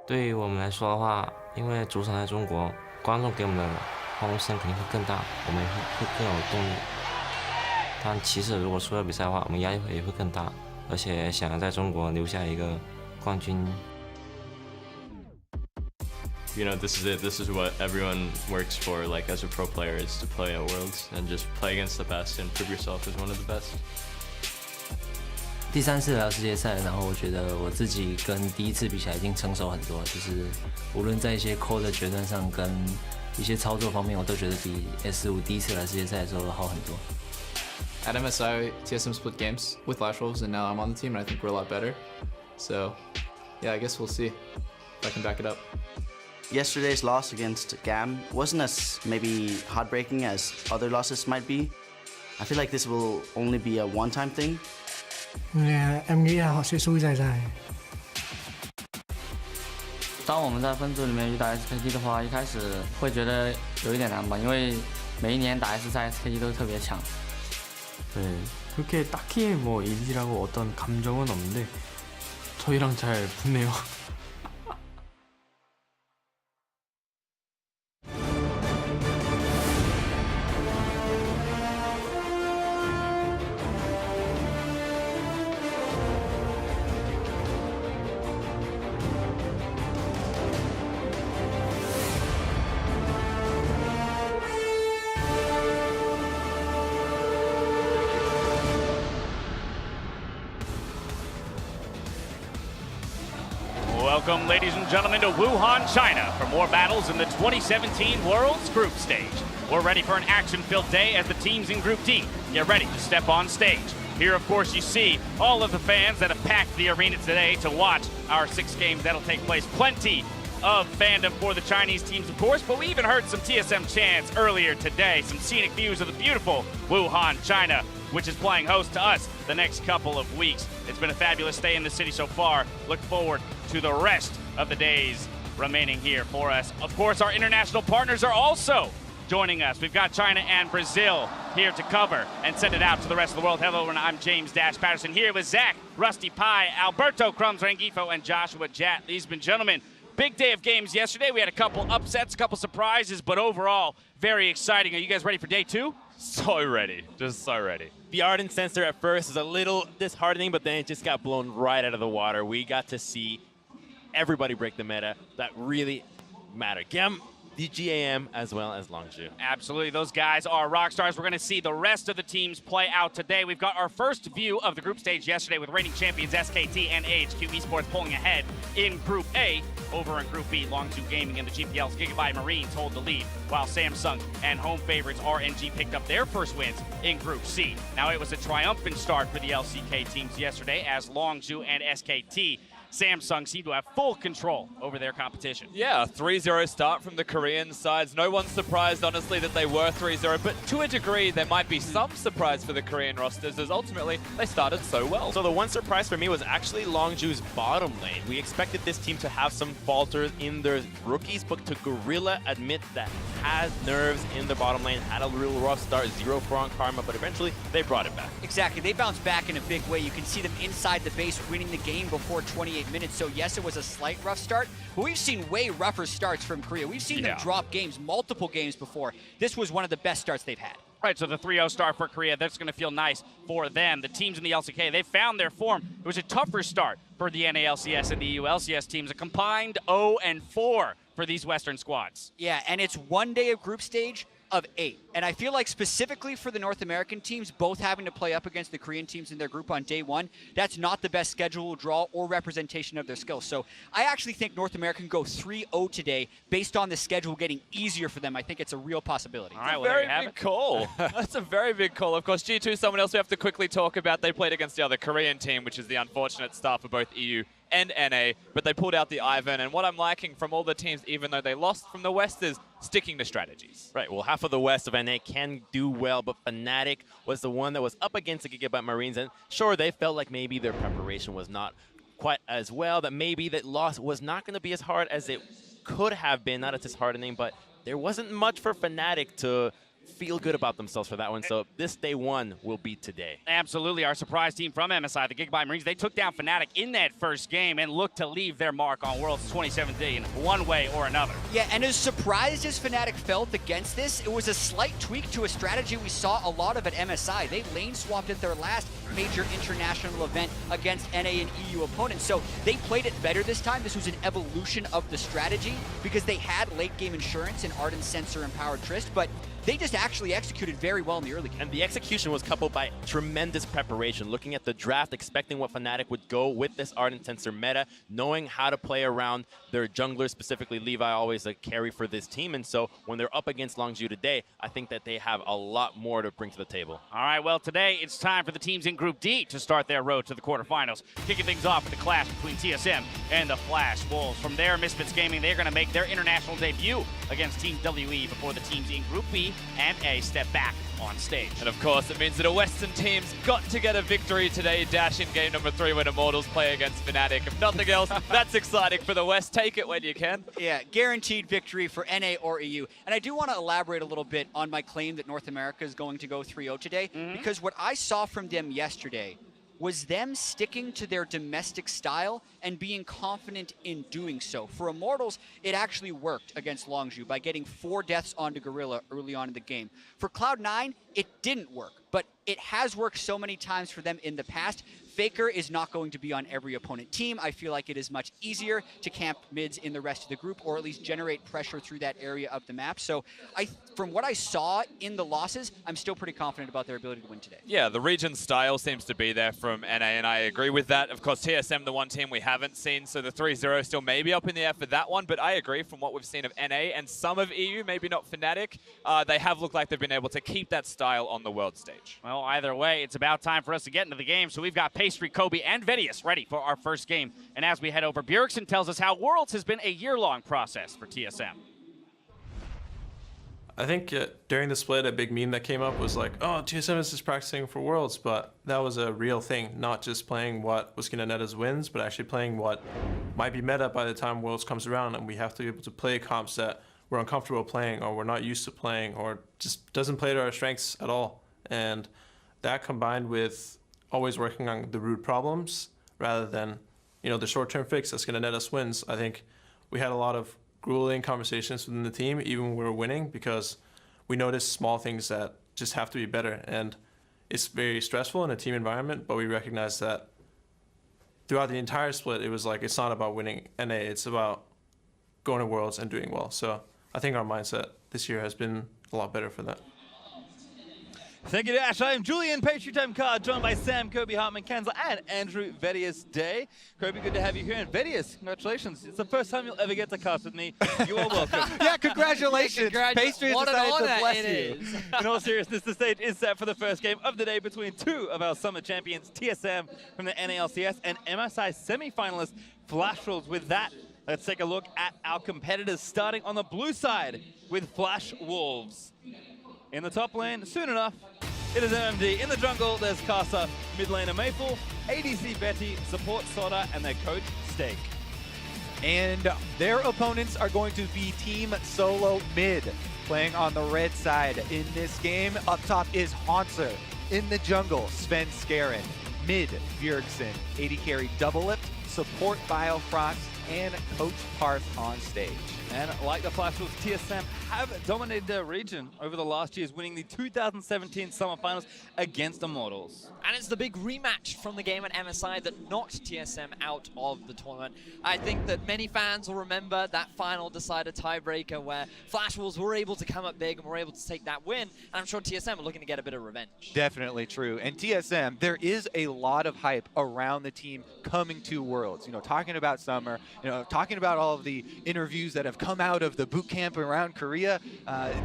对于我们来说的话，因为主场在中国，观众给我们的欢呼声肯定会更大，我们会更有动力。但其实如果输了比赛的话，我们压力也会更大，而且想要在中国留下一个冠军。You know, this is it. This is what everyone works for, like as a pro player, is to play at Worlds and just play against the best and prove yourself as one of the best. 第3次来到世界赛，然后我觉得我自己跟第1次比起来已经成熟很多，就是无论在一些 call 的决断上跟一些操作方面，我都觉得比 S5第1次来世界赛的时候好很多。At MSI, TSM split games with Flash Wolves, and now I'm on the team, and I think we're a lot better. So, yeah, I guess we'll see if I can back it up. Yesterday's loss against GAM wasn't as maybe heartbreaking as other losses might be. I feel like this will only be a one-time thing. Em nghĩ là họ sẽ xui dài dài. 当我们在分组里面遇到 SKT 的话，一开始会觉得有一点难吧，因为每一年打 S 赛 SKT 都特别强。 네, 그렇게 딱히 뭐 일이라고 어떤 감정은 없는데 저희랑 잘 붙네요. Welcome, ladies and gentlemen, to Wuhan, China for more battles in the 2017 World's Group Stage. We're ready for an action-filled day as the teams in Group D get ready to step on stage. Here, of course, you see all of the fans that have packed the arena today to watch our 6 games that'll take place. Plenty of fandom for the Chinese teams, of course, but we even heard some TSM chants earlier today. Some scenic views of the beautiful Wuhan, China, which is playing host to us the next couple of weeks. It's been a fabulous stay in the city so far. Look forward to the rest of the days remaining here for us. Of course, our international partners are also joining us. We've got China and Brazil here to cover and send it out to the rest of the world. Hello, and I'm James Dash Patterson here with Zach, Rusty Pie, Alberto Crumbs Rangifo, and Joshua Jat. Ladies and gentlemen, big day of games yesterday. We had a couple upsets, a couple surprises, but overall, very exciting. Are you guys ready for day 2? So ready, just so ready. The Ardent Sensor at first was a little disheartening, but then it just got blown right out of the water. We got to see everybody break the meta that really matter. GAM, DGAM, as well as Longzhu. Absolutely, those guys are rock stars. We're going to see the rest of the teams play out today. We've got our first view of the group stage yesterday with reigning champions SKT and AHQ Esports pulling ahead in Group A. Over in Group B, Longzhu Gaming and the GPL's Gigabyte Marines hold the lead, while Samsung and home favorites RNG picked up their first wins in Group C. Now, it was a triumphant start for the LCK teams yesterday as Longzhu and SKT Samsung seem to have full control over their competition. Yeah, a 3-0 start from the Korean sides. No one's surprised, honestly, that they were 3-0, but to a degree, there might be some surprise for the Korean rosters, as ultimately, they started so well. So the one surprise for me was actually Longzhu's bottom lane. We expected this team to have some falters in their rookies, but to Gorilla admit that had nerves in the bottom lane, had a real rough start, 0 for on Karma, but eventually they brought it back. Exactly, they bounced back in a big way. You can see them inside the base winning the game before 28 minutes. So yes, it was a slight rough start, but we've seen way rougher starts from Korea. We've seen them drop games, multiple games before. This was one of the best starts they've had. Right, so the 3-0 start for Korea, that's going to feel nice for them. The teams in the LCK, they found their form. It was a tougher start for the NALCS and the EU LCS teams, a combined 0-4 for these Western squads. Yeah, and it's one day of group stage of 8. And I feel like specifically for the North American teams, both having to play up against the Korean teams in their group on day 1, that's not the best schedule draw or representation of their skills. So I actually think North America can go 3-0 today based on the schedule getting easier for them. I think it's a real possibility. All right, well, Very big call. That's a very big call. Of course, G2, someone else we have to quickly talk about. They played against the other Korean team, which is the unfortunate start for both EU and NA, but they pulled out the Ivan. And what I'm liking from all the teams, even though they lost from the West, is sticking to strategies. Right, well, half of the West of NA can do well, but Fnatic was the one that was up against the Gigabyte Marines, and sure, they felt like maybe their preparation was not quite as well, that maybe that loss was not going to be as hard as it could have been, not as disheartening, but there wasn't much for Fnatic to feel good about themselves for that one. So this day one will be today. Absolutely. Our surprise team from MSI, the Gigabyte Marines, they took down Fnatic in that first game and looked to leave their mark on Worlds 2017 one way or another. Yeah, and as surprised as Fnatic felt against this, it was a slight tweak to a strategy we saw a lot of at MSI. They lane swapped at their last major international event against NA and EU opponents. So they played it better this time. This was an evolution of the strategy because they had late game insurance in Ardent Sensor and Powered Trist, but they just actually executed very well in the early game. And the execution was coupled by tremendous preparation, looking at the draft, expecting what Fnatic would go with this Ardent Sensor meta, knowing how to play around their junglers, specifically Levi, always a carry for this team. And so when they're up against Longzhu today, I think that they have a lot more to bring to the table. All right, well, today it's time for the teams in Group D to start their road to the quarterfinals. Kicking things off with the clash between TSM and the Flash Wolves. From there, Misfits Gaming, they're going to make their international debut against Team WE before the teams in Group B and A step back on stage. And of course, it means that a Western team's got to get a victory today, dash in game number 3 when Immortals play against Fnatic. If nothing else, that's exciting for the West. Take it when you can. Yeah, guaranteed victory for NA or EU. And I do want to elaborate a little bit on my claim that North America is going to go 3-0 today, because what I saw from them yesterday was them sticking to their domestic style and being confident in doing so. For Immortals, it actually worked against Longzhu by getting 4 deaths onto Gorilla early on in the game. For Cloud9, it didn't work, but it has worked so many times for them in the past. Faker is not going to be on every opponent team. I feel like it is much easier to camp mids in the rest of the group, or at least generate pressure through that area of the map. So from what I saw in the losses, I'm still pretty confident about their ability to win today. Yeah, the region style seems to be there from NA, and I agree with that. Of course, TSM, the one team we haven't seen, so the 3-0 still may be up in the air for that one, but I agree from what we've seen of NA and some of EU, maybe not Fnatic, they have looked like they've been able to keep that style on the world stage. Well, either way, it's about time for us to get into the game, so we've got Pastry, Kobe, and Vedius ready for our first game. And as we head over, Bjergsen tells us how Worlds has been a year-long process for TSM. I think during the split, a big meme that came up was like, oh, TSM is just practicing for Worlds, but that was a real thing, not just playing what was going to net us wins, but actually playing what might be meta by the time Worlds comes around, and we have to be able to play comps that we're uncomfortable playing or we're not used to playing or just doesn't play to our strengths at all. And that combined with always working on the root problems rather than, the short-term fix that's going to net us wins. I think we had a lot of grueling conversations within the team, even when we were winning, because we noticed small things that just have to be better. And it's very stressful in a team environment, but we recognize that throughout the entire split, it was like, it's not about winning NA, it's about going to Worlds and doing well. So I think our mindset this year has been a lot better for that. Thank you, Dash. I am Julian, Patriot Time Card, joined by Sam, Kobe, Hartman, Kansler, and Andrew Vedius Day. Kobe, good to have you here. And Vedius, congratulations. It's the first time you'll ever get to cast with me. You are welcome. Yeah, congratulations. Pastry has decided to bless you. In all seriousness, the stage is set for the first game of the day between 2 of our summer champions, TSM from the NALCS and MSI semi-finalist Flash Wolves. With that, let's take a look at our competitors, starting on the blue side with Flash Wolves. In the top lane, soon enough, it is MMD. In the jungle, there's Casa, mid laner Maple, ADC Betty, support Soda, and their coach Steak. And their opponents are going to be Team Solo Mid, playing on the red side in this game. Up top is Haunter. In the jungle, Sven Skaren. Mid, Bjergsen. AD carry Double Lift, support Biofrost, and Coach Parth on stage. And like the Flash Wolves, TSM have dominated their region over the last years, winning the 2017 Summer Finals against Immortals. And it's the big rematch from the game at MSI that knocked TSM out of the tournament. I think that many fans will remember that final decider tiebreaker where Flash Wolves were able to come up big and were able to take that win. And I'm sure TSM are looking to get a bit of revenge. Definitely true. And TSM, there is a lot of hype around the team coming to Worlds. Talking about Summer, talking about all of the interviews that have come out of the boot camp around Korea.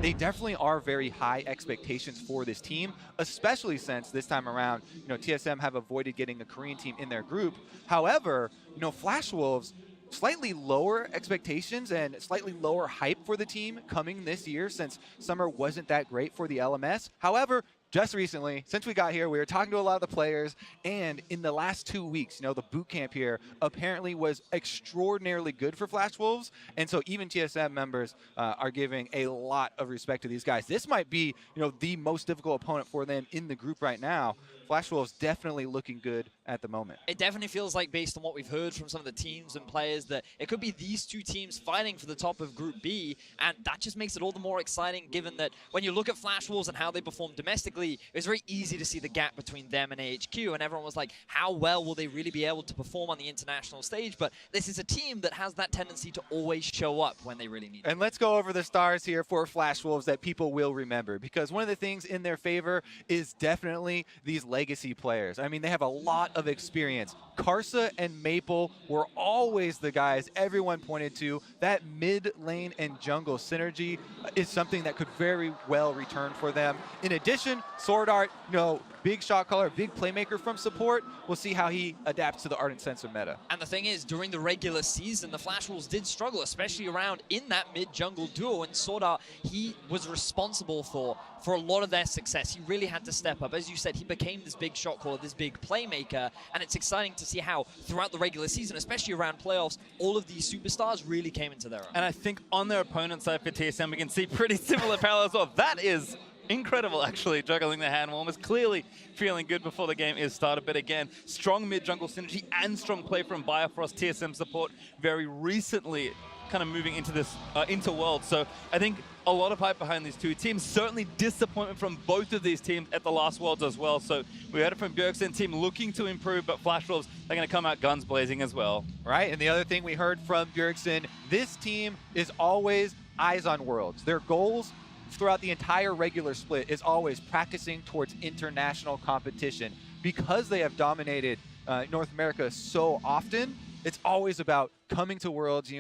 They definitely are very high expectations for this team, especially since this time around, TSM have avoided getting a Korean team in their group. However, Flash Wolves, slightly lower expectations and slightly lower hype for the team coming this year since Summer wasn't that great for the LMS. However, just recently, since we got here, we were talking to a lot of the players, and in the last 2 weeks, the boot camp here apparently was extraordinarily good for Flash Wolves, and so even TSM members are giving a lot of respect to these guys. This might be, the most difficult opponent for them in the group right now. Flash Wolves definitely looking good at the moment. It definitely feels like, based on what we've heard from some of the teams and players, that it could be these two teams fighting for the top of Group B, and that just makes it all the more exciting, given that when you look at Flash Wolves and how they perform domestically, it was very easy to see the gap between them and AHQ, and everyone was like, how well will they really be able to perform on the international stage? But this is a team that has that tendency to always show up when they really need it. And let's go over the stars here for Flash Wolves that people will remember, because one of the things in their favor is definitely these legacy players. I mean, they have a lot of experience. Karsa and Maple were always the guys everyone pointed to. That mid lane and jungle synergy is something that could very well return for them. In addition, Sword Art, big shot caller, big playmaker from support. We'll see how he adapts to the Ardent Sensor meta. And the thing is, during the regular season, the Flash Wolves did struggle, especially around in that mid-jungle duo, and Sword Art, he was responsible for a lot of their success. He really had to step up. As you said, he became this big shot caller, this big playmaker, and it's exciting to see how throughout the regular season, especially around playoffs, all of these superstars really came into their own. And I think on their opponent's side for TSM, we can see pretty similar parallels. Well, that is incredible, actually, juggling the hand warmers. Clearly feeling good before the game is started. But again, strong mid-jungle synergy and strong play from Bifrost. TSM support very recently kind of moving into this, into Worlds. So I think a lot of hype behind these two teams. Certainly disappointment from both of these teams at the last Worlds as well. So we heard it from Bjergsen, team looking to improve, but Flash Wolves, they're going to come out guns blazing as well. Right, and the other thing we heard from Bjergsen, this team is always eyes on Worlds. Their goals throughout the entire regular split is always practicing towards international competition. Because they have dominated North America so often, it's always about coming to Worlds,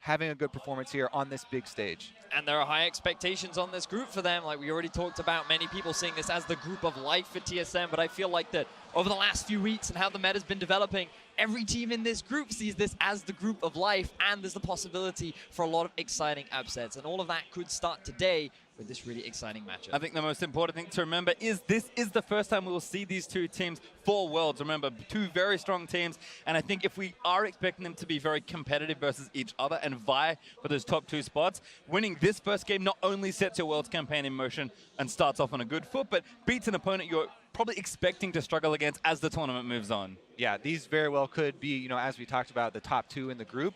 having a good performance here on this big stage. And there are high expectations on this group for them. Like we already talked about, many people seeing this as the group of life for TSM, but I feel like that over the last few weeks and how the meta's been developing, every team in this group sees this as the group of life, and there's the possibility for a lot of exciting upsets. And all of that could start today with this really exciting matchup. I think the most important thing to remember is this is the first time we will see these two teams for Worlds. Remember, two very strong teams, and I think if we are expecting them to be very competitive versus each other and vie for those top two spots, winning this first game not only sets your Worlds campaign in motion and starts off on a good foot, but beats an opponent you're probably expecting to struggle against as the tournament moves on. Yeah, these very well could be, as we talked about, the top two in the group.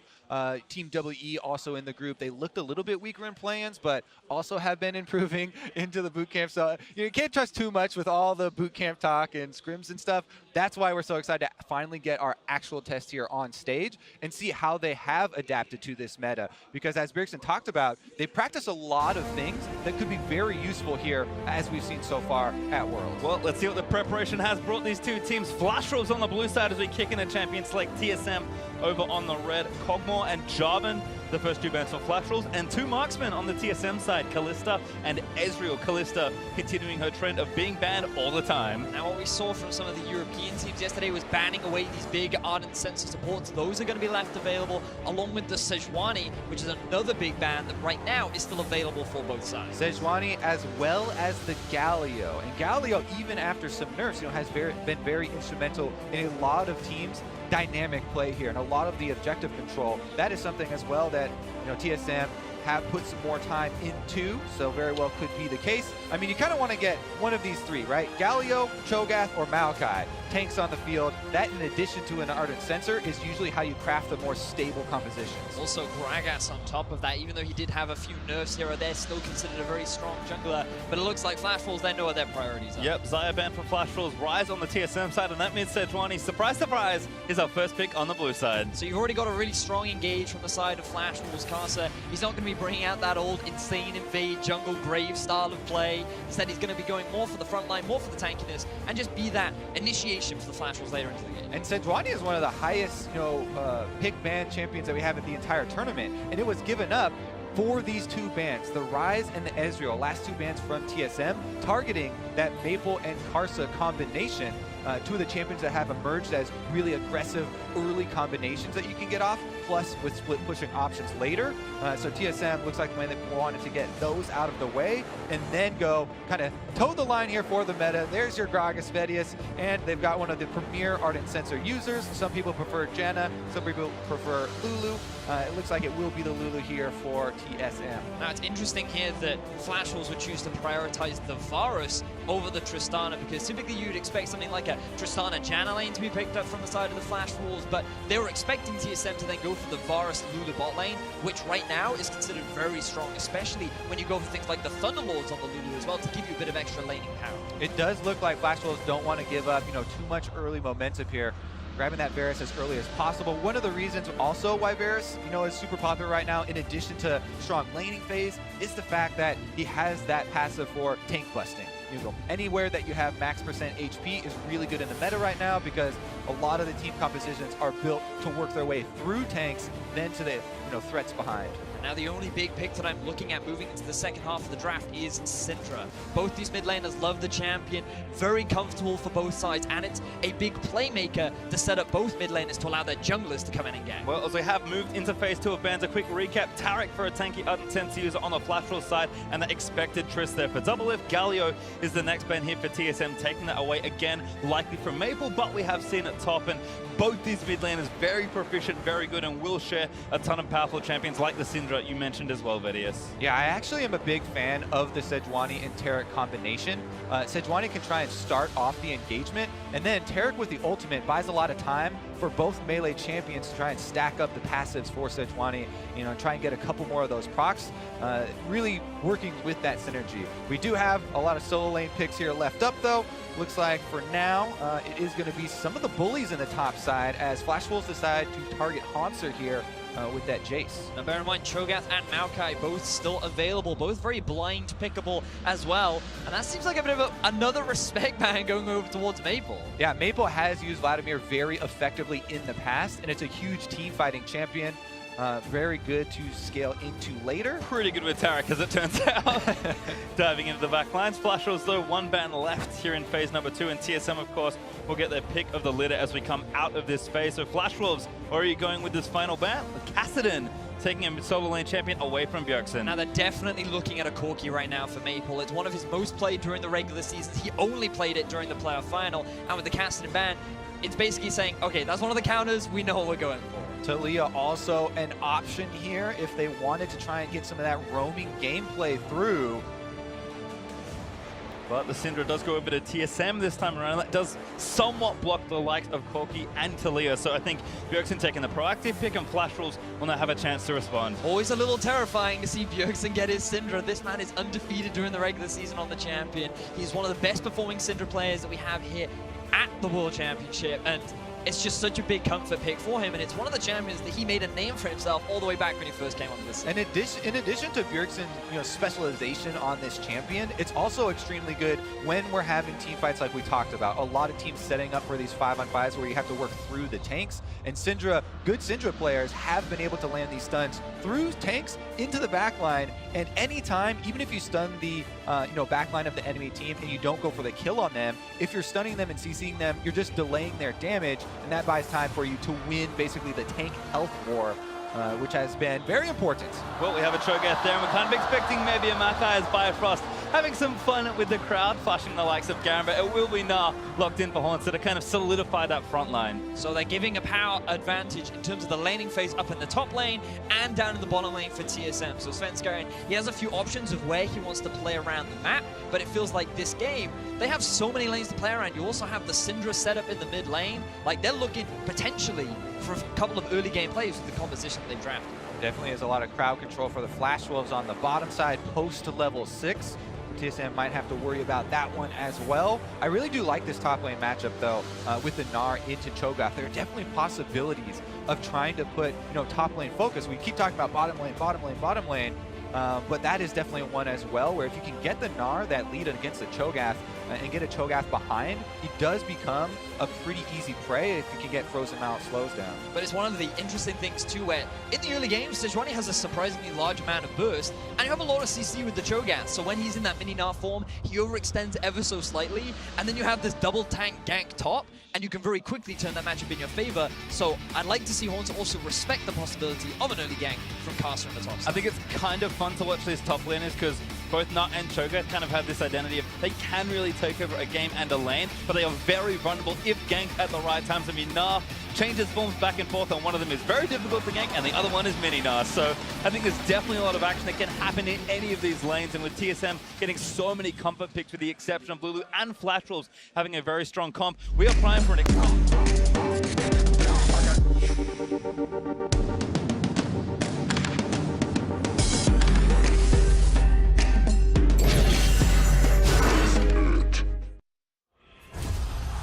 Team WE also in the group. They looked a little bit weaker in play-ins, but also have been improving into the boot camp. So you can't trust too much with all the boot camp talk and scrims and stuff. That's why we're so excited to finally get our actual test here on stage and see how they have adapted to this meta. Because as Bjergsen talked about, they practice a lot of things that could be very useful here, as we've seen so far at Worlds. Well, let's see what the preparation has brought these two teams. Flash Wolves on the blue side as we kick in a champion select. TSM over on the red. Cogmore and Jarvan, the first two bans for Flash Wolves, and two marksmen on the TSM side, Kalista and Ezreal. Kalista continuing her trend of being banned all the time. Now what we saw from some of the European teams yesterday was banning away these big Ardent Sensor supports. Those are going to be left available, along with the Sejuani, which is another big ban that right now is still available for both sides. Sejuani as well as the Galio. And Galio, even after some nerfs, has been very instrumental in a lot of teams' dynamic play here and a lot of the objective control. That is something as well that TSM have put some more time into, so very well could be the case. I mean, you kind of want to get one of these three, right? Galio, Cho'Gath, or Maokai. Tanks on the field. That, in addition to an Ardent Sensor, is usually how you craft the more stable compositions. Also, Gragas on top of that, even though he did have a few nerfs here or there, still considered a very strong jungler. But it looks like Flash Wolves, they know what their priorities are. Yep, Xayah ban for Flash Wolves, Rise on the TSM side, and that means Sejuani, surprise, surprise, is our first pick on the blue side. So you've already got a really strong engage from the side of Flash Wolves. Karsa, he's not going to be bringing out that old insane invade jungle grave style of play. Instead, he's going to be going more for the front line, more for the tankiness, and just be that initiation for the Flash Wolves later into the game. And Sejuani is one of the highest, pick ban champions that we have in the entire tournament, and it was given up for these two bans, the Rise and the Ezreal, last two bans from TSM, targeting that Maple and Karsa combination. two of the champions that have emerged as really aggressive early combinations that you can get off, plus with split pushing options later. So TSM looks like the way they wanted to get those out of the way and then go kind of toe the line here for the meta. There's your Gragas Vedius, and they've got one of the premier Ardent Sensor users. Some people prefer Janna, some people prefer Lulu. It looks like it will be the Lulu here for TSM. Now it's interesting here that Flash Wolves would choose to prioritize the Varus over the Tristana, because typically you'd expect something like a Tristana Janna lane to be picked up from the side of the Flash Wolves, but they were expecting TSM to then go for the Varus Lulu bot lane, which right now is considered very strong, especially when you go for things like the Thunderlords on the Lulu as well to give you a bit of extra laning power. It does look like Flash Wolves don't want to give up, too much early momentum here. Grabbing that Varus as early as possible. One of the reasons also why Varus, is super popular right now, in addition to strong laning phase, is the fact that he has that passive for tank busting. Anywhere that you have max percent HP is really good in the meta right now, because a lot of the team compositions are built to work their way through tanks, then to the threats behind. Now the only big pick that I'm looking at moving into the second half of the draft is Syndra. Both these mid laners love the champion, very comfortable for both sides, and it's a big playmaker to set up both mid laners to allow their junglers to come in and gank. Well, as we have moved into phase 2 of bans, a quick recap. Tarek for a tanky Ardent Sensor user on the Flash Wolves side, and the expected Triss there for Double Lift. Galio is the next ban here for TSM, taking that away again, likely from Maple, but we have seen it top, and both these mid laners very proficient, very good, and will share a ton of powerful champions like the Syndra you mentioned as well, Vedius. Yeah, I actually am a big fan of the Sejuani and Tarek combination. Sejuani can try and start off the engagement, and then Tarek with the ultimate buys a lot of time for both melee champions to try and stack up the passives for Sejuani, and try and get a couple more of those procs, really working with that synergy. We do have a lot of solo lane picks here left up though. Looks like for now, it is going to be some of the bullies in the top side as Flash Wolves decide to target Haunter here with that Jace. Now bear in mind, Cho'Gath and Maokai both still available, both very blind pickable as well, and that seems like a bit of another respect ban going over towards Maple. Yeah, Maple has used Vladimir very effectively in the past, and it's a huge team fighting champion. Very good to scale into later. Pretty good with Tarek, as it turns out. Diving into the back lines. Flash Wolves, though, one ban left here in phase number 2, and TSM, of course, will get their pick of the litter as we come out of this phase. So Flash Wolves, where are you going with this final ban? Kassadin taking a solo lane champion away from Bjergsen. Now they're definitely looking at a Corki right now for Maple. It's one of his most played during the regular season. He only played it during the playoff final, and with the Kassadin ban, it's basically saying, okay, that's one of the counters, we know what we're going for. Talia also an option here if they wanted to try and get some of that roaming gameplay through. But the Syndra does go over to TSM this time around. That does somewhat block the likes of Corki and Talia. So I think Bjergsen taking the proactive pick, and Flash Wolves will now have a chance to respond. Always a little terrifying to see Bjergsen get his Syndra. This man is undefeated during the regular season on the champion. He's one of the best performing Syndra players that we have here at the World Championship, and it's just such a big comfort pick for him, and it's one of the champions that he made a name for himself all the way back when he first came onto the scene. And in addition to Bjergsen's specialization on this champion, it's also extremely good when we're having team fights like we talked about. A lot of teams setting up for these 5-on-5s where you have to work through the tanks, and good Syndra players have been able to land these stuns through tanks into the backline, and anytime, even if you stun the backline of the enemy team and you don't go for the kill on them, if you're stunning them and CCing them, you're just delaying their damage, and that buys time for you to win basically the tank health war, which has been very important. Well, we have a Cho'Gath there, and we're kind of expecting maybe a Maokai as Bifrost having some fun with the crowd, flashing the likes of Garen, but it will be now locked in for Haunter to kind of solidify that front line. So they're giving a power advantage in terms of the laning phase up in the top lane and down in the bottom lane for TSM. So Svenskeren, he has a few options of where he wants to play around the map, but it feels like this game, they have so many lanes to play around. You also have the Syndra set up in the mid lane. Like, they're looking potentially for a couple of early game plays with the composition that they've drafted. Definitely is a lot of crowd control for the Flash Wolves on the bottom side post to level 6. TSM might have to worry about that one as well. I really do like this top lane matchup though, with the Gnar into Cho'Gath. There are definitely possibilities of trying to put top lane focus. We keep talking about bottom lane, bottom lane, bottom lane. but that is definitely one as well, where if you can get the Gnar that lead against the Cho'Gath and get a Cho'Gath behind, he does become a pretty easy prey if you can get Frozen Mount slows down. But it's one of the interesting things too, where in the early games, Sejuani has a surprisingly large amount of burst, and you have a lot of CC with the Cho'Gath, so when he's in that mini Gnar form, he overextends ever so slightly, and then you have this double tank gank top, and you can very quickly turn that matchup in your favor. So I'd like to see Horns also respect the possibility of an early gank from Caster in the top side. I think it's kind of fun to watch these top laners because both Nut and Cho'Gath kind of have this identity of they can really take over a game and a lane, but they are very vulnerable if ganked at the right times. I mean, Gnar changes forms back and forth, and one of them is very difficult to gank, and the other one is mini Gnar. So I think there's definitely a lot of action that can happen in any of these lanes, and with TSM getting so many comfort picks with the exception of Lulu and Flash Wolves having a very strong comp, we are primed for an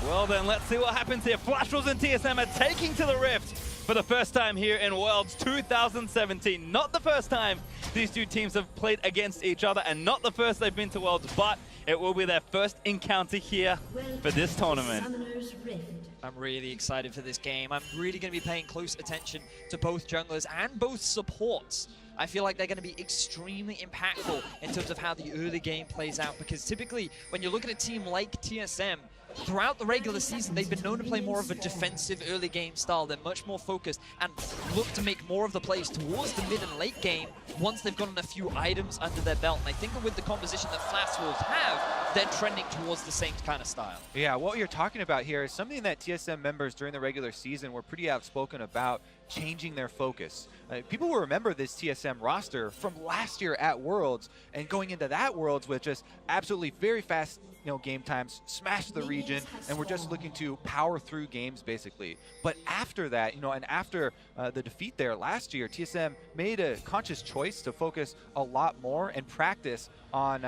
Well then, let's see what happens here. Flash Wolves and TSM are taking to the Rift for the first time here in Worlds 2017. Not the first time these two teams have played against each other, and not the first they've been to Worlds, but it will be their first encounter here for this tournament. I'm really excited for this game. I'm really going to be paying close attention to both junglers and both supports. I feel like they're going to be extremely impactful in terms of how the early game plays out, because typically when you look at a team like TSM, throughout the regular season, they've been known to play more of a defensive early game style. They're much more focused and look to make more of the plays towards the mid and late game once they've gotten a few items under their belt. And I think that with the composition that Flash Wolves have, they're trending towards the same kind of style. Yeah, what you're talking about here is something that TSM members during the regular season were pretty outspoken about, changing their focus. People will remember this TSM roster from last year at Worlds, and going into that Worlds with just absolutely very fast game times, smash the region, and we're just looking to power through games basically. But after that, and after the defeat there last year, TSM made a conscious choice to focus a lot more and practice on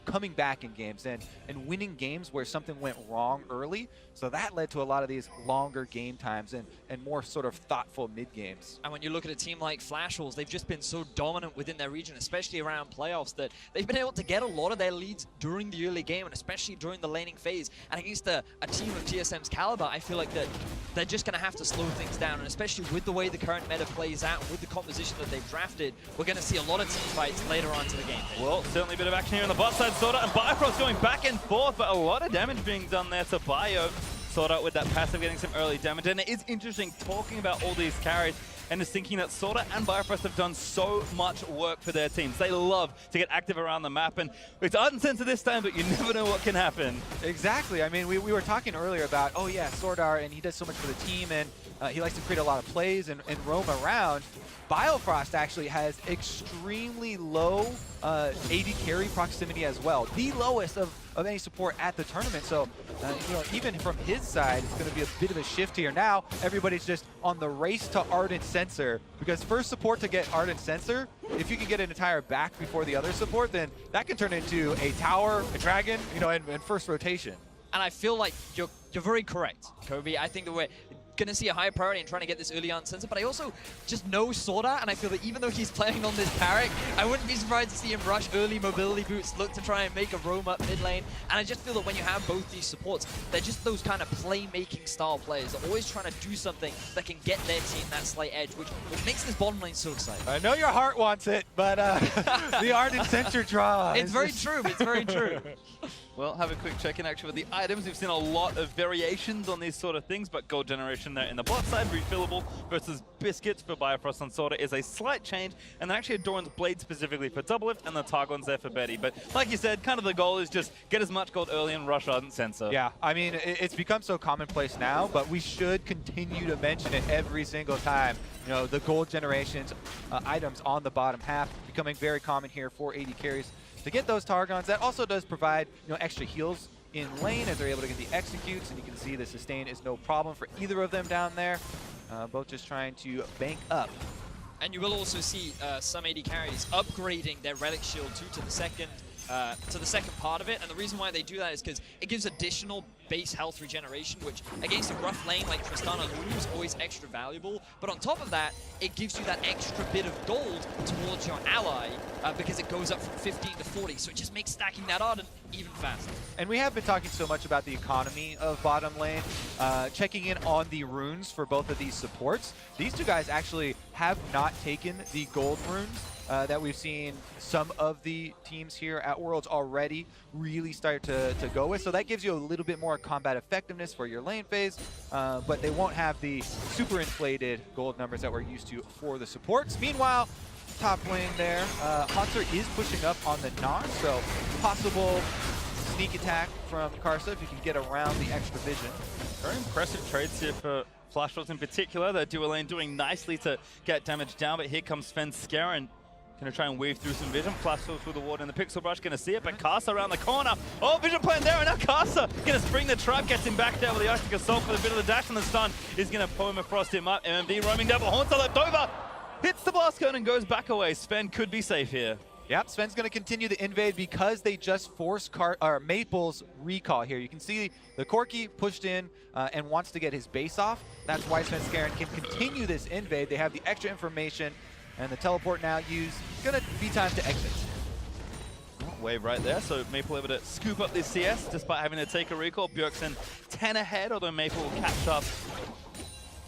coming back in games and winning games where something went wrong early. So that led to a lot of these longer game times and more sort of thoughtful mid games. And when you look at a team like Flash Wolves, they've just been so dominant within their region, especially around playoffs, that they've been able to get a lot of their leads during the early game and especially during the laning phase. And against a team of TSM's caliber, I feel like that they're just going to have to slow things down. And especially with the way the current meta plays out, with the composition that they've drafted, we're going to see a lot of team fights later on to the game. Well, certainly a bit of action here on the bot side. Sorta and Bifrost going back and forth, but a lot of damage being done there to Bio. Sorta with that passive getting some early damage, and it is interesting talking about all these carries and just thinking that Sorta and Bifrost have done so much work for their teams. They love to get active around the map, and it's uncensored this time, but you never know what can happen. Exactly. I mean, we were talking earlier about, oh yeah, Sordar, and he does so much for the team, and he likes to create a lot of plays and roam around. Bifrost actually has extremely low AD carry proximity as well, the lowest of any support at the tournament. So, even from his side, it's going to be a bit of a shift here. Now, everybody's just on the race to Ardent Sensor, because first support to get Ardent Sensor, if you can get an entire back before the other support, then that can turn into a tower, a dragon, in first rotation. And I feel like you're very correct, Kobe. I think that we're going to see a high priority in trying to get this early on sensor, but I also just know Sorda, and I feel that even though he's playing on this Carrick, I wouldn't be surprised to see him rush early mobility boots, look to try and make a roam up mid lane. And I just feel that when you have both these supports, they're just those kind of playmaking style players. They're always trying to do something that can get their team that slight edge, which makes this bottom lane so exciting. I know your heart wants it, but the Ardent Sensor draw. It's very true. It's very true. Well, have a quick check-in actually with the items. We've seen a lot of variations on these sort of things, but gold generation there in the bot side, refillable versus biscuits for Bifrost and Sorta is a slight change, and then actually a Doran's Blade specifically for double lift, and the Targon's there for Betty. But like you said, kind of the goal is just get as much gold early and rush Ardent Sensor. Yeah, I mean, it's become so commonplace now, but we should continue to mention it every single time. The gold generations items on the bottom half becoming very common here for AD carries. To get those Targons, that also does provide extra heals in lane as they're able to get the executes, and you can see the sustain is no problem for either of them down there. Both just trying to bank up. And you will also see some AD carries upgrading their Relic Shield 2 to the second to the second part of it, and the reason why they do that is because it gives additional base health regeneration, which against a rough lane like Tristana Lulu is always extra valuable. But on top of that, it gives you that extra bit of gold towards your ally because it goes up from 15 to 40, so it just makes stacking that Ardent even faster. And we have been talking so much about the economy of bottom lane, checking in on the runes for both of these supports. These two guys actually have not taken the gold runes that we've seen some of the teams here at Worlds already really start to go with. So that gives you a little bit more combat effectiveness for your lane phase, but they won't have the super inflated gold numbers that we're used to for the supports. Meanwhile, top lane there, Hunter is pushing up on the Gnar, so possible sneak attack from Karsa if you can get around the extra vision. Very impressive trades here for Flashwolves in particular. The dual lane doing nicely to get damage down, but here comes Sven Skaren. Gonna try and weave through some vision. Flashwolves with the ward and the pixel brush, gonna see it, but Karsa around the corner. Oh, vision plan there, and now Karsa gonna spring the trap, gets him back there with the Arctic Assault for a bit of the dash, and the stun is gonna permafrost him up. MMD roaming down, but Haunter left over. Hits the blast cone and goes back away. Sven could be safe here. Yep, Sven's going to continue the invade because they just forced Maple's recall here. You can see the Corki pushed in and wants to get his base off. That's why Sven Skaren can continue this invade. They have the extra information, and the teleport now used. Going to be time to exit. Wave right there, so Maple able to scoop up this CS despite having to take a recall. Bjergsen 10 ahead, although Maple will catch up.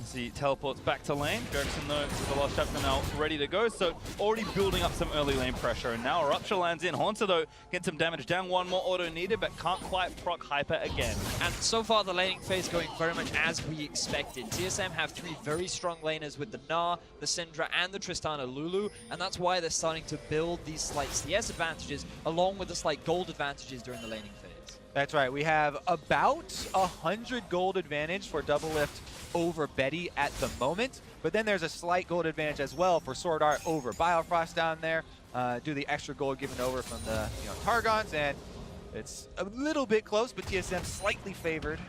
As he teleports back to lane. Bjergsen, though, with the last chapter now ready to go, so already building up some early lane pressure. And now Rupture lands in. Haunter, though, gets some damage down. One more auto needed, but can't quite proc Hyper again. And so far, the laning phase going very much as we expected. TSM have three very strong laners with the Gnar, the Syndra, and the Tristana Lulu, and that's why they're starting to build these slight CS advantages along with the slight gold advantages during the laning phase. That's right. We have about 100 gold advantage for Double Lift over Betty at the moment, but then there's a slight gold advantage as well for Sword Art over Biofrost down there. Do the extra gold given over from the Targons, and it's a little bit close, but TSM slightly favored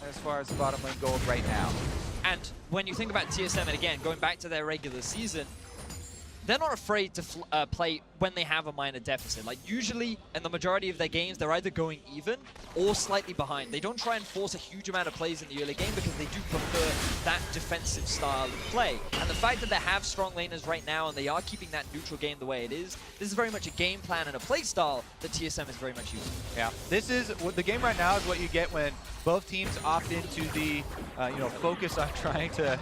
as far as the bottom lane gold right now. And when you think about TSM, and again, going back to their regular season, they're not afraid to play when they have a minor deficit. Like, usually, in the majority of their games, they're either going even or slightly behind. They don't try and force a huge amount of plays in the early game because they do prefer that defensive style of play. And the fact that they have strong laners right now and they are keeping that neutral game the way it is, this is very much a game plan and a play style that TSM is very much using. Yeah, this is what the game right now is what you get when both teams opt into the focus on trying to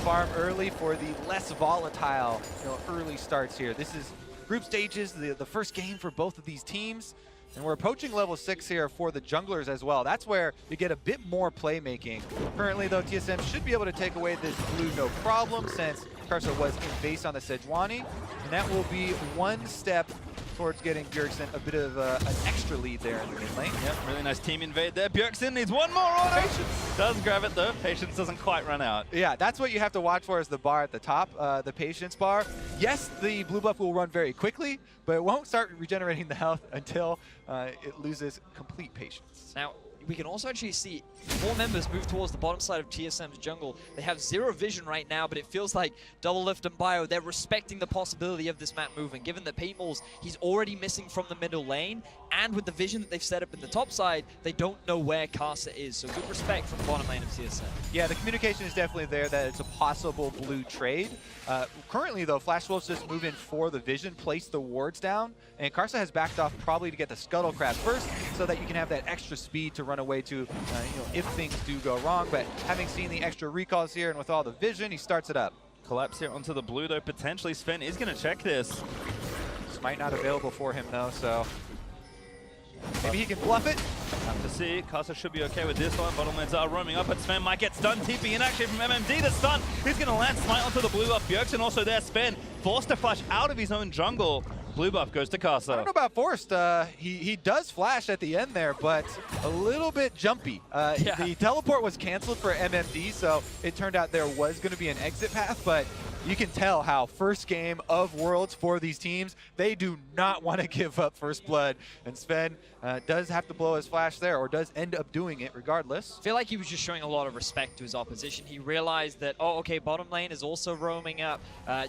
farm early for the less volatile early starts here. This is group stages, the first game for both of these teams, and we're approaching level 6 here for the junglers as well. That's where you get a bit more playmaking. Currently though, TSM should be able to take away this blue no problem since Karsa was in base on the Sejuani, and that will be one step towards getting Bjergsen a bit of an extra lead there in the mid lane. Yep, really nice team invade there. Bjergsen needs one more auto. Does grab it though. Patience doesn't quite run out. Yeah, that's what you have to watch for is the bar at the top, the patience bar. Yes, the blue buff will run very quickly, but it won't start regenerating the health until it loses complete patience. Now, we can also actually see 4 members move towards the bottom side of TSM's jungle. They have 0 vision right now, but it feels like Double Lift and Bio, they're respecting the possibility of this map moving. Given that Paymals, he's already missing from the middle lane, and with the vision that they've set up in the top side, they don't know where Karsa is. So good respect from the bottom lane of TSM. Yeah, the communication is definitely there that it's a possible blue trade. Currently, though, Flashwolves just move in for the vision, place the wards down, and Karsa has backed off probably to get the Scuttlecraft first so that you can have that extra speed to run away to, if things do go wrong. But having seen the extra recalls here and with all the vision, he starts it up. Collapse here onto the blue, though. Potentially Sven is going to check this. This might not available for him, though, so maybe he can bluff it. Have to see. Karsa should be okay with this one. Bottom lanes are roaming up, but Sven might get stunned. TP in action from MMD. The stun is going to land smite onto the blue buff. Bjergsen also there. Sven forced to flash out of his own jungle. Blue buff goes to Karsa. I don't know about forced. He does flash at the end there, but a little bit jumpy. The teleport was canceled for MMD, so it turned out there was going to be an exit path, but you can tell how first game of Worlds for these teams, they do not want to give up first blood. And Sven does have to blow his flash there, or does end up doing it regardless. I feel like he was just showing a lot of respect to his opposition. He realized that, oh, okay, bottom lane is also roaming up.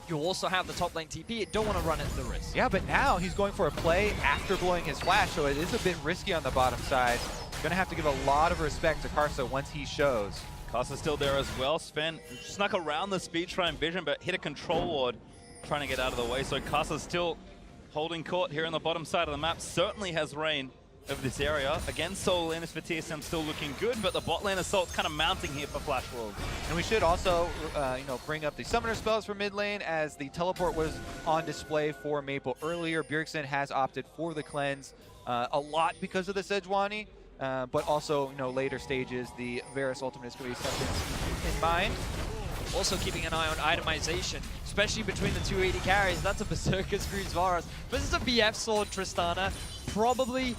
You also have the top lane TP. You don't want to run into the risk. Yeah, but now he's going for a play after blowing his flash, so it is a bit risky on the bottom side. Gonna have to give a lot of respect to Karsa once he shows. Karsa's still there as well. Sven snuck around the speed shrine vision, but hit a control ward trying to get out of the way. So Karsa's still holding court here on the bottom side of the map. Certainly has reign of this area. Again, solo laners for TSM still looking good, but the bot lane assault's kind of mounting here for Flash Wolves. And we should also, bring up the summoner spells for mid lane, as the teleport was on display for Maple earlier. Bjergsen has opted for the cleanse a lot because of the Sejuani, but also, later stages, the Varus ultimate is going to be something in mind. Also keeping an eye on itemization, especially between the two AD carries. That's a Berserker Screws Varus. But this is a BF Sword Tristana. Probably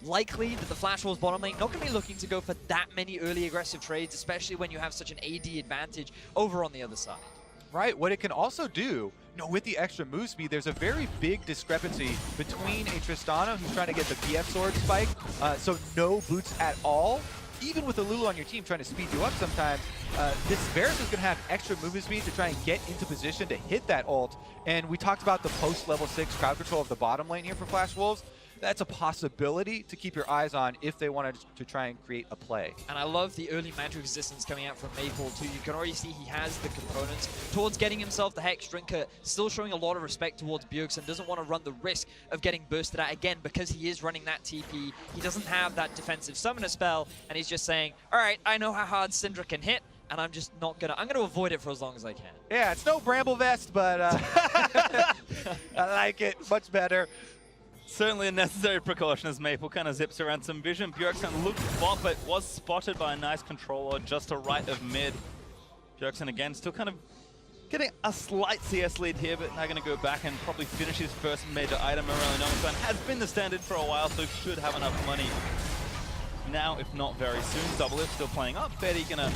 likely that the Flash Wolves bottom lane not going to be looking to go for that many early aggressive trades, especially when you have such an AD advantage over on the other side. Right, what it can also do, with the extra move speed, there's a very big discrepancy between a Tristana who's trying to get the BF Sword spike, so no boots at all. Even with a Lulu on your team trying to speed you up sometimes, this Varus is going to have extra movement speed to try and get into position to hit that ult. And we talked about the post-level 6 crowd control of the bottom lane here for Flash Wolves. That's a possibility to keep your eyes on if they wanted to try and create a play. And I love the early magic resistance coming out from Maple too. You can already see he has the components towards getting himself the Hex Drinker, still showing a lot of respect towards Bjergsen, doesn't want to run the risk of getting bursted out again because he is running that TP. He doesn't have that defensive summoner spell, and he's just saying, all right, I know how hard Syndra can hit, and I'm gonna avoid it for as long as I can. Yeah, it's no Bramble Vest, but I like it much better. Certainly a necessary precaution as Maple kind of zips around some vision. Bjergsen looked bot, but was spotted by a nice controller just to right of mid. Bjergsen again still kind of getting a slight CS lead here, but now going to go back and probably finish his first major item. Morelli Nomasan has been the standard for a while, so should have enough money now, if not very soon. Double Lift still playing up. Betty going to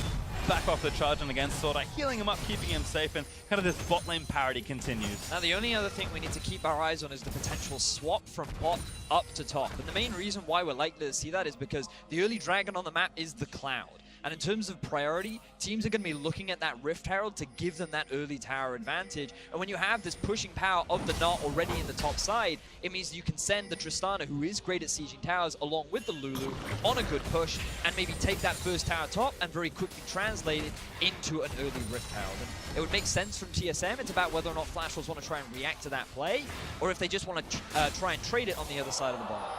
back off the charge and against Sword Art, healing him up, keeping him safe, and kind of this bot lane parity continues. Now the only other thing we need to keep our eyes on is the potential swap from bot up to top. And the main reason why we're likely to see that is because the early dragon on the map is the Cloud. And in terms of priority, teams are going to be looking at that Rift Herald to give them that early tower advantage. And when you have this pushing power of the Knot already in the top side, it means you can send the Tristana, who is great at sieging towers, along with the Lulu on a good push, and maybe take that first tower top and very quickly translate it into an early Rift Herald. And it would make sense from TSM. It's about whether or not Flash Wolves want to try and react to that play, or if they just want to try and trade it on the other side of the ball.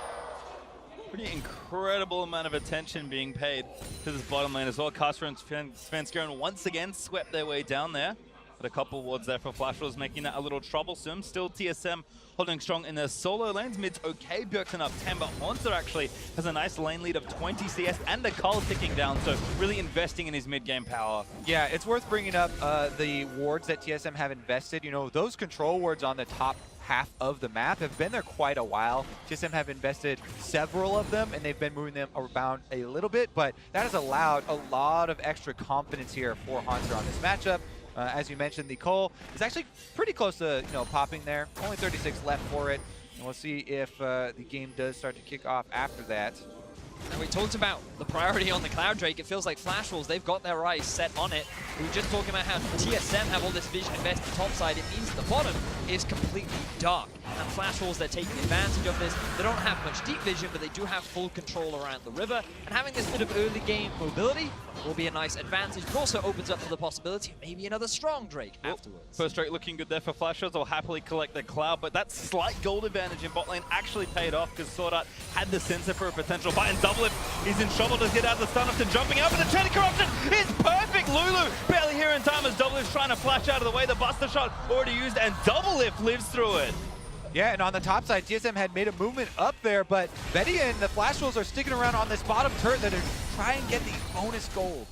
Pretty incredible amount of attention being paid to this bottom lane as well. Karsa and Svenskeren once again swept their way down there. But a couple wards there for Flash Wolves, making that a little troublesome. Still TSM holding strong in their solo lanes. Mid's okay, Bjergsen up 10, but Haunter actually has a nice lane lead of 20 CS and the Cull ticking down, so really investing in his mid-game power. Yeah, it's worth bringing up the wards that TSM have invested. Those control wards on the top half of the map have been there quite a while. TSM have invested several of them, and they've been moving them around a little bit, but that has allowed a lot of extra confidence here for Haunter on this matchup. As you mentioned, the Cole is actually pretty close to popping there. Only 36 left for it, and we'll see if the game does start to kick off after that. And we talked about the priority on the Cloud Drake. It feels like Flash Wolves, they've got their eyes set on it. We were just talking about how TSM have all this vision invested topside. It means the bottom is completely dark. And Flash Wolves, they're taking advantage of this. They don't have much deep vision, but they do have full control around the river. And having this bit of early game mobility will be a nice advantage. It also opens up to the possibility of maybe another strong Drake afterwards. First Drake looking good there for Flash Wolves. They'll happily collect the Cloud, but that slight gold advantage in bot lane actually paid off because Sword Art had the sensor for a potential fight, and Double Lift, he's in trouble to get out of the stun after jumping out, but the Chain Corruption is perfect! Lulu barely here in time as Double Lift's trying to flash out of the way. The Buster Shot already used, and Double Lift lives through it. Yeah, and on the top side, TSM had made a movement up there, but Betty and the Flash Wolves are sticking around on this bottom turret that are trying to get the bonus gold.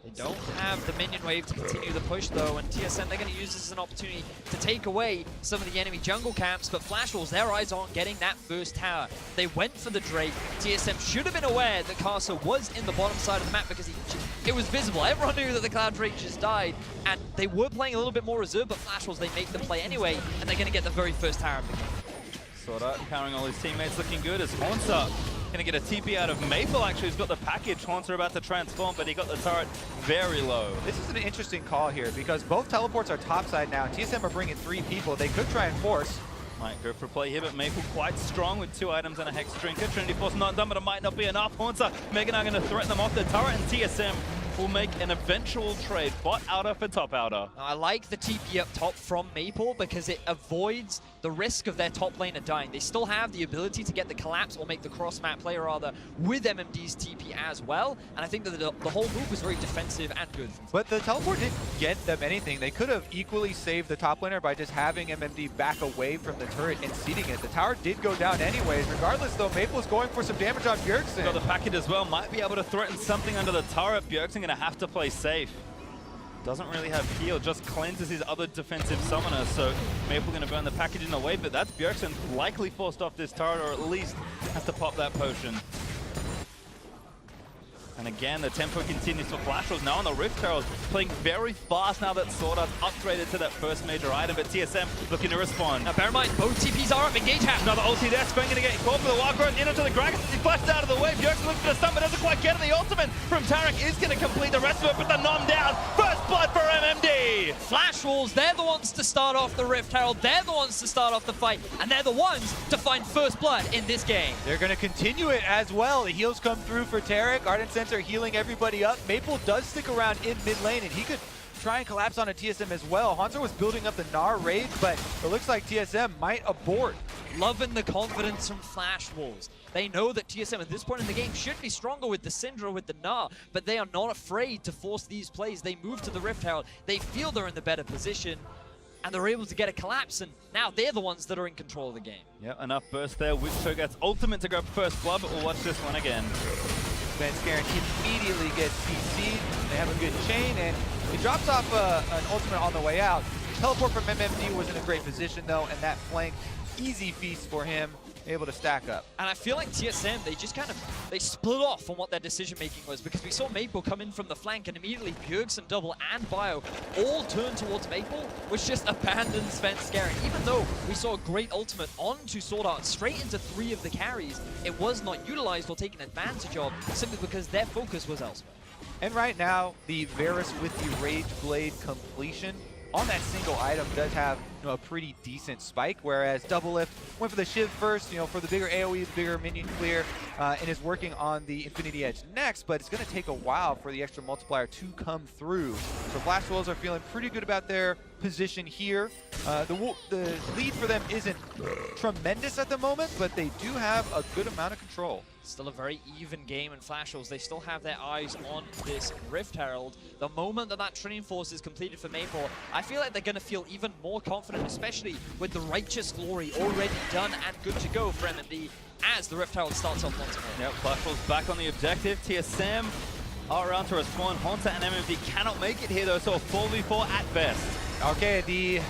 They don't have the minion wave to continue the push though, and TSM, they're going to use this as an opportunity to take away some of the enemy jungle camps, but Flash Wolves, their eyes aren't getting that first tower. They went for the Drake. TSM should have been aware that Carso was in the bottom side of the map because it was visible. Everyone knew that the Cloud Drake just died, and they were playing a little bit more reserved, but Flash Wolves, they make the play anyway, and they're going to get the very first tower of the game. Sorta powering all his teammates, looking good as Haunter gonna get a TP out of Maple. Actually, he's got the package. Haunter about to transform, but he got the turret very low. This is an interesting call here because both teleports are topside now. TSM are bringing 3 people. They could try and force. Might go for a play here, but Maple quite strong with 2 items and a Hex Drinker. Trinity Force not done, but it might not be enough. Haunter, Mega Knight gonna threaten them off the turret, and TSM will make an eventual trade. Bot outer for top outer. I like the TP up top from Maple because it avoids the risk of their top laner dying. They still have the ability to get the collapse or make the cross map play rather with MMD's TP as well. And I think that the whole move was very defensive and good. But the teleport didn't get them anything. They could have equally saved the top laner by just having MMD back away from the turret and seating it. The tower did go down anyways. Regardless though, Maple's going for some damage on Bjergsen. Got the packet as well. Might be able to threaten something under the turret. Bjergsen gonna have to play safe. Doesn't really have heal, just cleanses his other defensive summoner, so Maple gonna burn the package in a way, but that's Bjergsen likely forced off this turret, or at least has to pop that potion. And again, the tempo continues for Flash Wolves. Now on the Rift Herald, playing very fast now that Sword Art's upgraded to that first major item, but TSM looking to respond. Now bear in mind, both TPs are up, engage half. Another ulti there, Sven gonna get caught for the wild growth, in onto the Gragas, he flashed out of the way, Bjergsen looks for the stun, but doesn't quite get it. The ultimate from Tarek is gonna complete the rest of it, but the nom down. First blood for MMD! Flash Wolves, they're the ones to start off the Rift Herald, they're the ones to start off the fight, and they're the ones to find first blood in this game. They're gonna continue it as well. The heals come through for Tarek. Ardent Sensor healing everybody up. Maple does stick around in mid lane, and he could try and collapse on a TSM as well. Haunter was building up the Gnar raid, but it looks like TSM might abort. Loving the confidence from Flash Wolves. They know that TSM at this point in the game should be stronger with the Syndra, with the Gnar, but they are not afraid to force these plays. They move to the Rift Herald. They feel they're in the better position, and they're able to get a collapse, and now they're the ones that are in control of the game. Yeah, enough burst there. Witcho gets ultimate to go first blood, but we'll watch this one again. Svenskeren immediately gets CC'd. They have a good chain, and he drops off an ultimate on the way out. Teleport from MMD was in a great position, though, and that flank, easy feast for him, able to stack up. And I feel like TSM, they split off on what their decision making was, because we saw Maple come in from the flank, and immediately Bjergsen, Double, and Bio all turned towards Maple, which just abandoned Svenskeren. Even though we saw a great ultimate onto Sword Art, straight into 3 of the carries, it was not utilized or taken advantage of, simply because their focus was elsewhere. And right now, the Varus with the Rage Blade completion on that single item does have a pretty decent spike, whereas Double Lift went for the Shiv first, for the bigger AoE, the bigger minion clear, and is working on the Infinity Edge next, but it's going to take a while for the extra multiplier to come through. So Flash Wolves are feeling pretty good about their position here. The lead for them isn't tremendous at the moment, but they do have a good amount of control. Still a very even game in Flash Wolves. They still have their eyes on this Rift Herald. The moment that Training Force is completed for Maple, I feel like they're going to feel even more confident, especially with the Righteous Glory already done and good to go for MMD as the Rift Herald starts off once more. Yep, Flash Wolves back on the objective. TSM are around to respond. Haunter and MMD cannot make it here though, so a 4v4 at best. Okay, the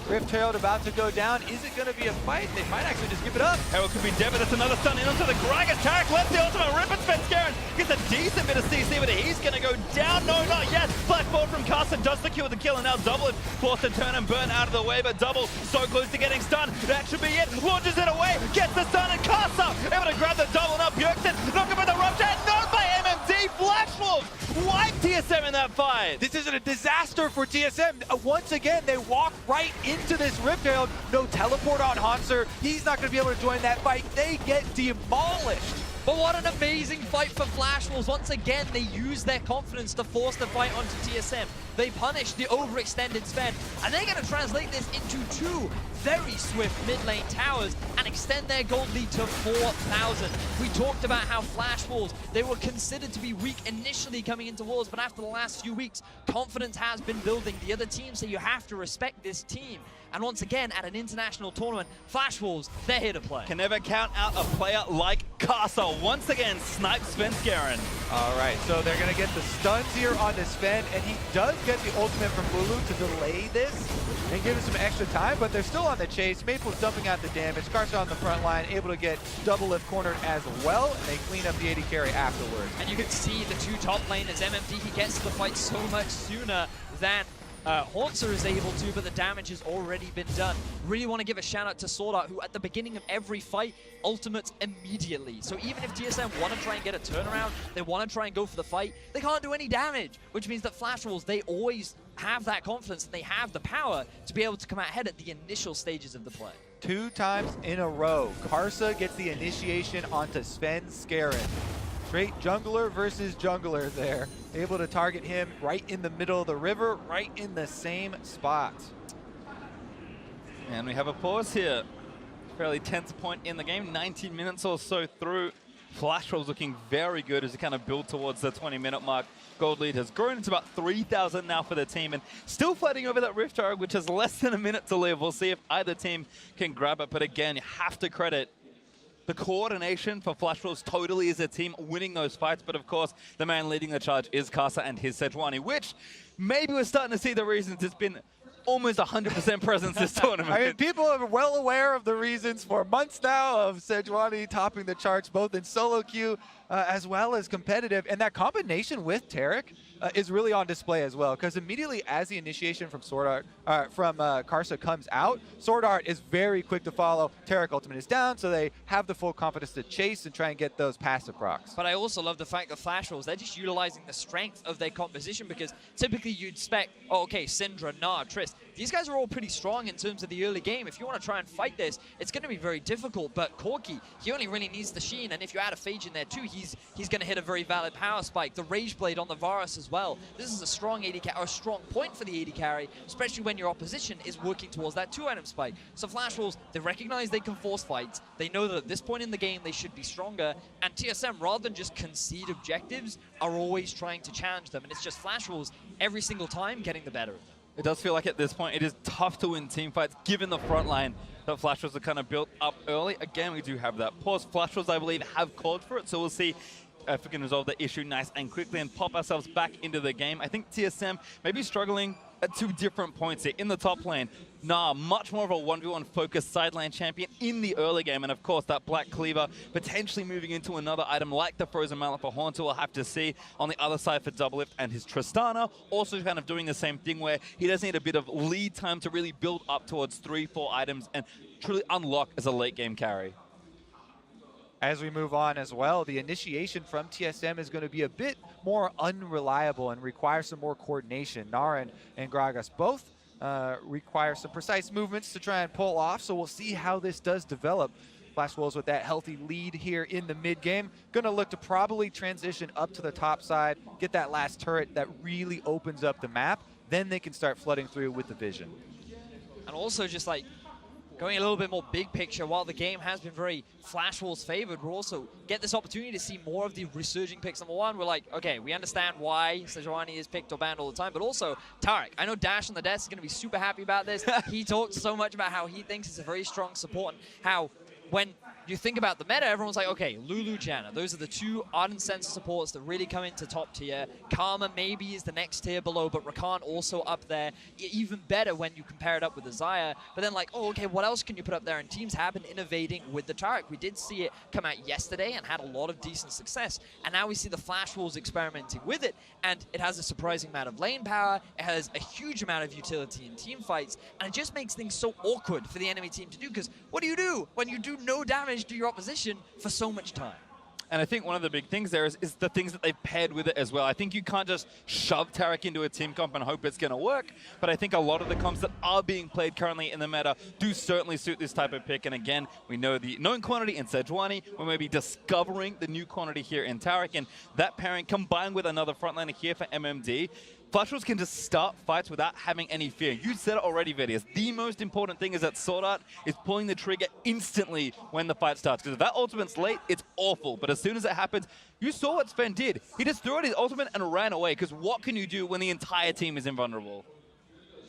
Rift Herald about to go down. Is it going to be a fight? They might actually just give it up. Herald could be dead, but that's another stun in onto the Gragas. Tarek left the ultimate. Rip and Svenskeren gets a decent bit of CC, but he's going to go down. No, not yet. Blackboard from Carson does the kill, and now Double is forced to turn and burn out of the way, but Double so close to getting stunned. That should be it. Launches it away, gets the stun, and Carson able to grab the Double. Now Bjergsen knocking for the rupture. Not by MMD. Flash Wolves wipe TSM in that fight. This is a disaster for TSM. Once again, they walk right into this Rift Herald. No teleport on Haunter. He's not going to be able to join that fight. They get demolished. But what an amazing fight for Flash Wolves. Once again, they use their confidence to force the fight onto TSM. They punish the overextended Sven, and they're going to translate this into 2 very swift mid lane towers and extend their gold lead to 4,000. We talked about how Flash Wolves, they were considered to be weak initially coming into Worlds, but after the last few weeks, confidence has been building. The other teams say you have to respect this team. And once again, at an international tournament, Flash Wolves, they're here to play. Can never count out a player like Casa once again snipes Svenskeren. All right, so they're going to get the stuns here on the Sven, and he does get the ultimate from Lulu to delay this and give him some extra time, but they're still on the chase. Maple's dumping out the damage. Karsa on the front line, able to get double lift cornered as well, and they clean up the AD carry afterwards. And you can see the two top laners, MMD, he gets to the fight so much sooner than Haunter is able to, but the damage has already been done. Really want to give a shout out to Sword Art, who at the beginning of every fight ultimates immediately. So even if TSM want to try and get a turnaround, they want to try and go for the fight, they can't do any damage, which means that Flash Wolves, they always have that confidence and they have the power to be able to come out ahead at the initial stages of the play. 2 times in a row, Karsa gets the initiation onto Svenskeren. Straight jungler versus jungler there. Able to target him right in the middle of the river, right in the same spot. And we have a pause here. Fairly tense point in the game, 19 minutes or so through. Flash Wolves looking very good as they kind of build towards the 20-minute mark. Gold lead has grown into about 3,000 now for the team, and still fighting over that Rift Tower, which has less than a minute to live. We'll see if either team can grab it, but again, you have to credit the coordination for Flash Wolves totally as a team winning those fights, but of course, the man leading the charge is Casa and his Sejuani, which maybe we're starting to see the reasons it's been almost 100% presence this tournament. I mean, people are well aware of the reasons for months now of Sejuani topping the charts, both in solo queue as well as competitive. And that combination with Taric is really on display as well, because immediately as the initiation from Karsa comes out, Sword Art is very quick to follow. Taric ultimate is down, so they have the full confidence to chase and try and get those passive procs. But I also love the fact that Flash Wolves, they're just utilizing the strength of their composition, because typically you'd expect, oh, okay, Syndra, Gnar, Triss, these guys are all pretty strong in terms of the early game. If you want to try and fight this, it's going to be very difficult, but Corki, he only really needs the Sheen, and if you add a Phage in there too, he's going to hit a very valid power spike. The Rage Blade on the Varus as well. This is a strong AD or a strong point for the AD carry, especially when your opposition is working towards that 2-item spike. So Flash Wolves, they recognize they can force fights. They know that at this point in the game, they should be stronger, and TSM, rather than just concede objectives, are always trying to challenge them, and it's just Flash Wolves every single time getting the better of them. It does feel like at this point it is tough to win team fights given the front line that Flash Wolves are kind of built up early. Again, we do have that pause. Flash Wolves, I believe, have called for it, so we'll see if we can resolve the issue nice and quickly and pop ourselves back into the game. I think TSM may be struggling at 2 different points here. In the top lane, Gnar, much more of a 1v1 focused side lane champion in the early game, and of course that Black Cleaver potentially moving into another item like the Frozen Mallet for Haunter. We'll have to see. On the other side for Double Lift and his Tristana, also kind of doing the same thing where he does need a bit of lead time to really build up towards 3-4 items and truly unlock as a late game carry. As we move on as well, the initiation from TSM is going to be a bit more unreliable and require some more coordination. Gnar and Gragas both require some precise movements to try and pull off, so we'll see how this does develop. Flash Wolves with that healthy lead here in the mid game. Going to look to probably transition up to the top side, get that last turret that really opens up the map. Then they can start flooding through with the vision. And also just like going a little bit more big picture, while the game has been very Flash Wolves favored, we'll also get this opportunity to see more of the resurging picks. Number one, we're like, okay, we understand why Sejuani is picked or banned all the time, but also Taric. I know Dash on the desk is going to be super happy about this. He talked so much about how he thinks it's a very strong support, and how when you think about the meta, everyone's like, okay, Lulu, Janna, those are the 2 Ardent Sensor supports that really come into top tier. Karma maybe is the next tier below, but Rakan also up there. Even better when you compare it up with the Xayah. But then like, oh, okay, what else can you put up there? And teams have been innovating with the Taric. We did see it come out yesterday and had a lot of decent success. And now we see the Flash Wolves experimenting with it. And it has a surprising amount of lane power. It has a huge amount of utility in team fights. And it just makes things so awkward for the enemy team to do. Because what do you do when you do no damage to your opposition for so much time? And I think one of the big things there is the things that they've paired with it as well. I think you can't just shove Taric into a team comp and hope it's going to work, but I think a lot of the comps that are being played currently in the meta do certainly suit this type of pick. And again, we know the known quantity in Sejuani. We're maybe discovering the new quantity here in Taric, and that pairing combined with another frontliner here for MMD, Flash Wolves can just start fights without having any fear. You said it already, Vedius. The most important thing is that Sword Art is pulling the trigger instantly when the fight starts. Because if that ultimate's late, it's awful. But as soon as it happens, you saw what Sven did. He just threw out his ultimate and ran away. Because what can you do when the entire team is invulnerable?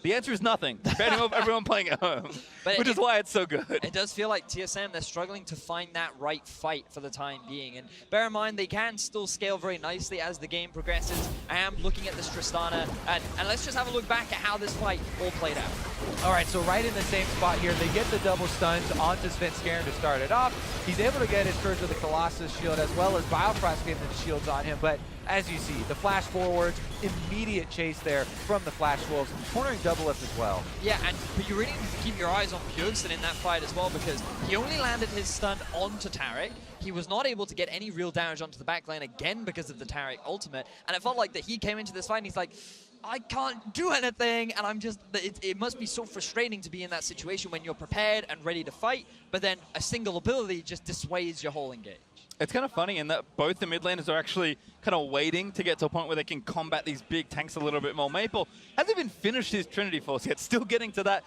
The answer is nothing. Depending on everyone playing at home, which is why it's so good. It does feel like TSM, they're struggling to find that right fight for the time being. And bear in mind, they can still scale very nicely as the game progresses. I am looking at this Tristana, and let's just have a look back at how this fight all played out. All right, so right in the same spot here, they get the double stuns onto Svenskeren to start it off. He's able to get his Courage of the Colossus shield as well as Biofrost getting the shields on him, but as you see, the flash forwards, immediate chase there from the Flash Wolves, cornering double lift as well. Yeah, but you really need to keep your eyes on Bjergsen in that fight as well, because he only landed his stun onto Taric. He was not able to get any real damage onto the back lane again because of the Taric ultimate, and it felt like that he came into this fight and he's like, I can't do anything, and I'm just, it must be so frustrating to be in that situation when you're prepared and ready to fight, but then a single ability just dissuades your whole engage. It's kind of funny in that both the mid laners are actually kind of waiting to get to a point where they can combat these big tanks a little bit more. Maple hasn't even finished his Trinity Force yet, still getting to that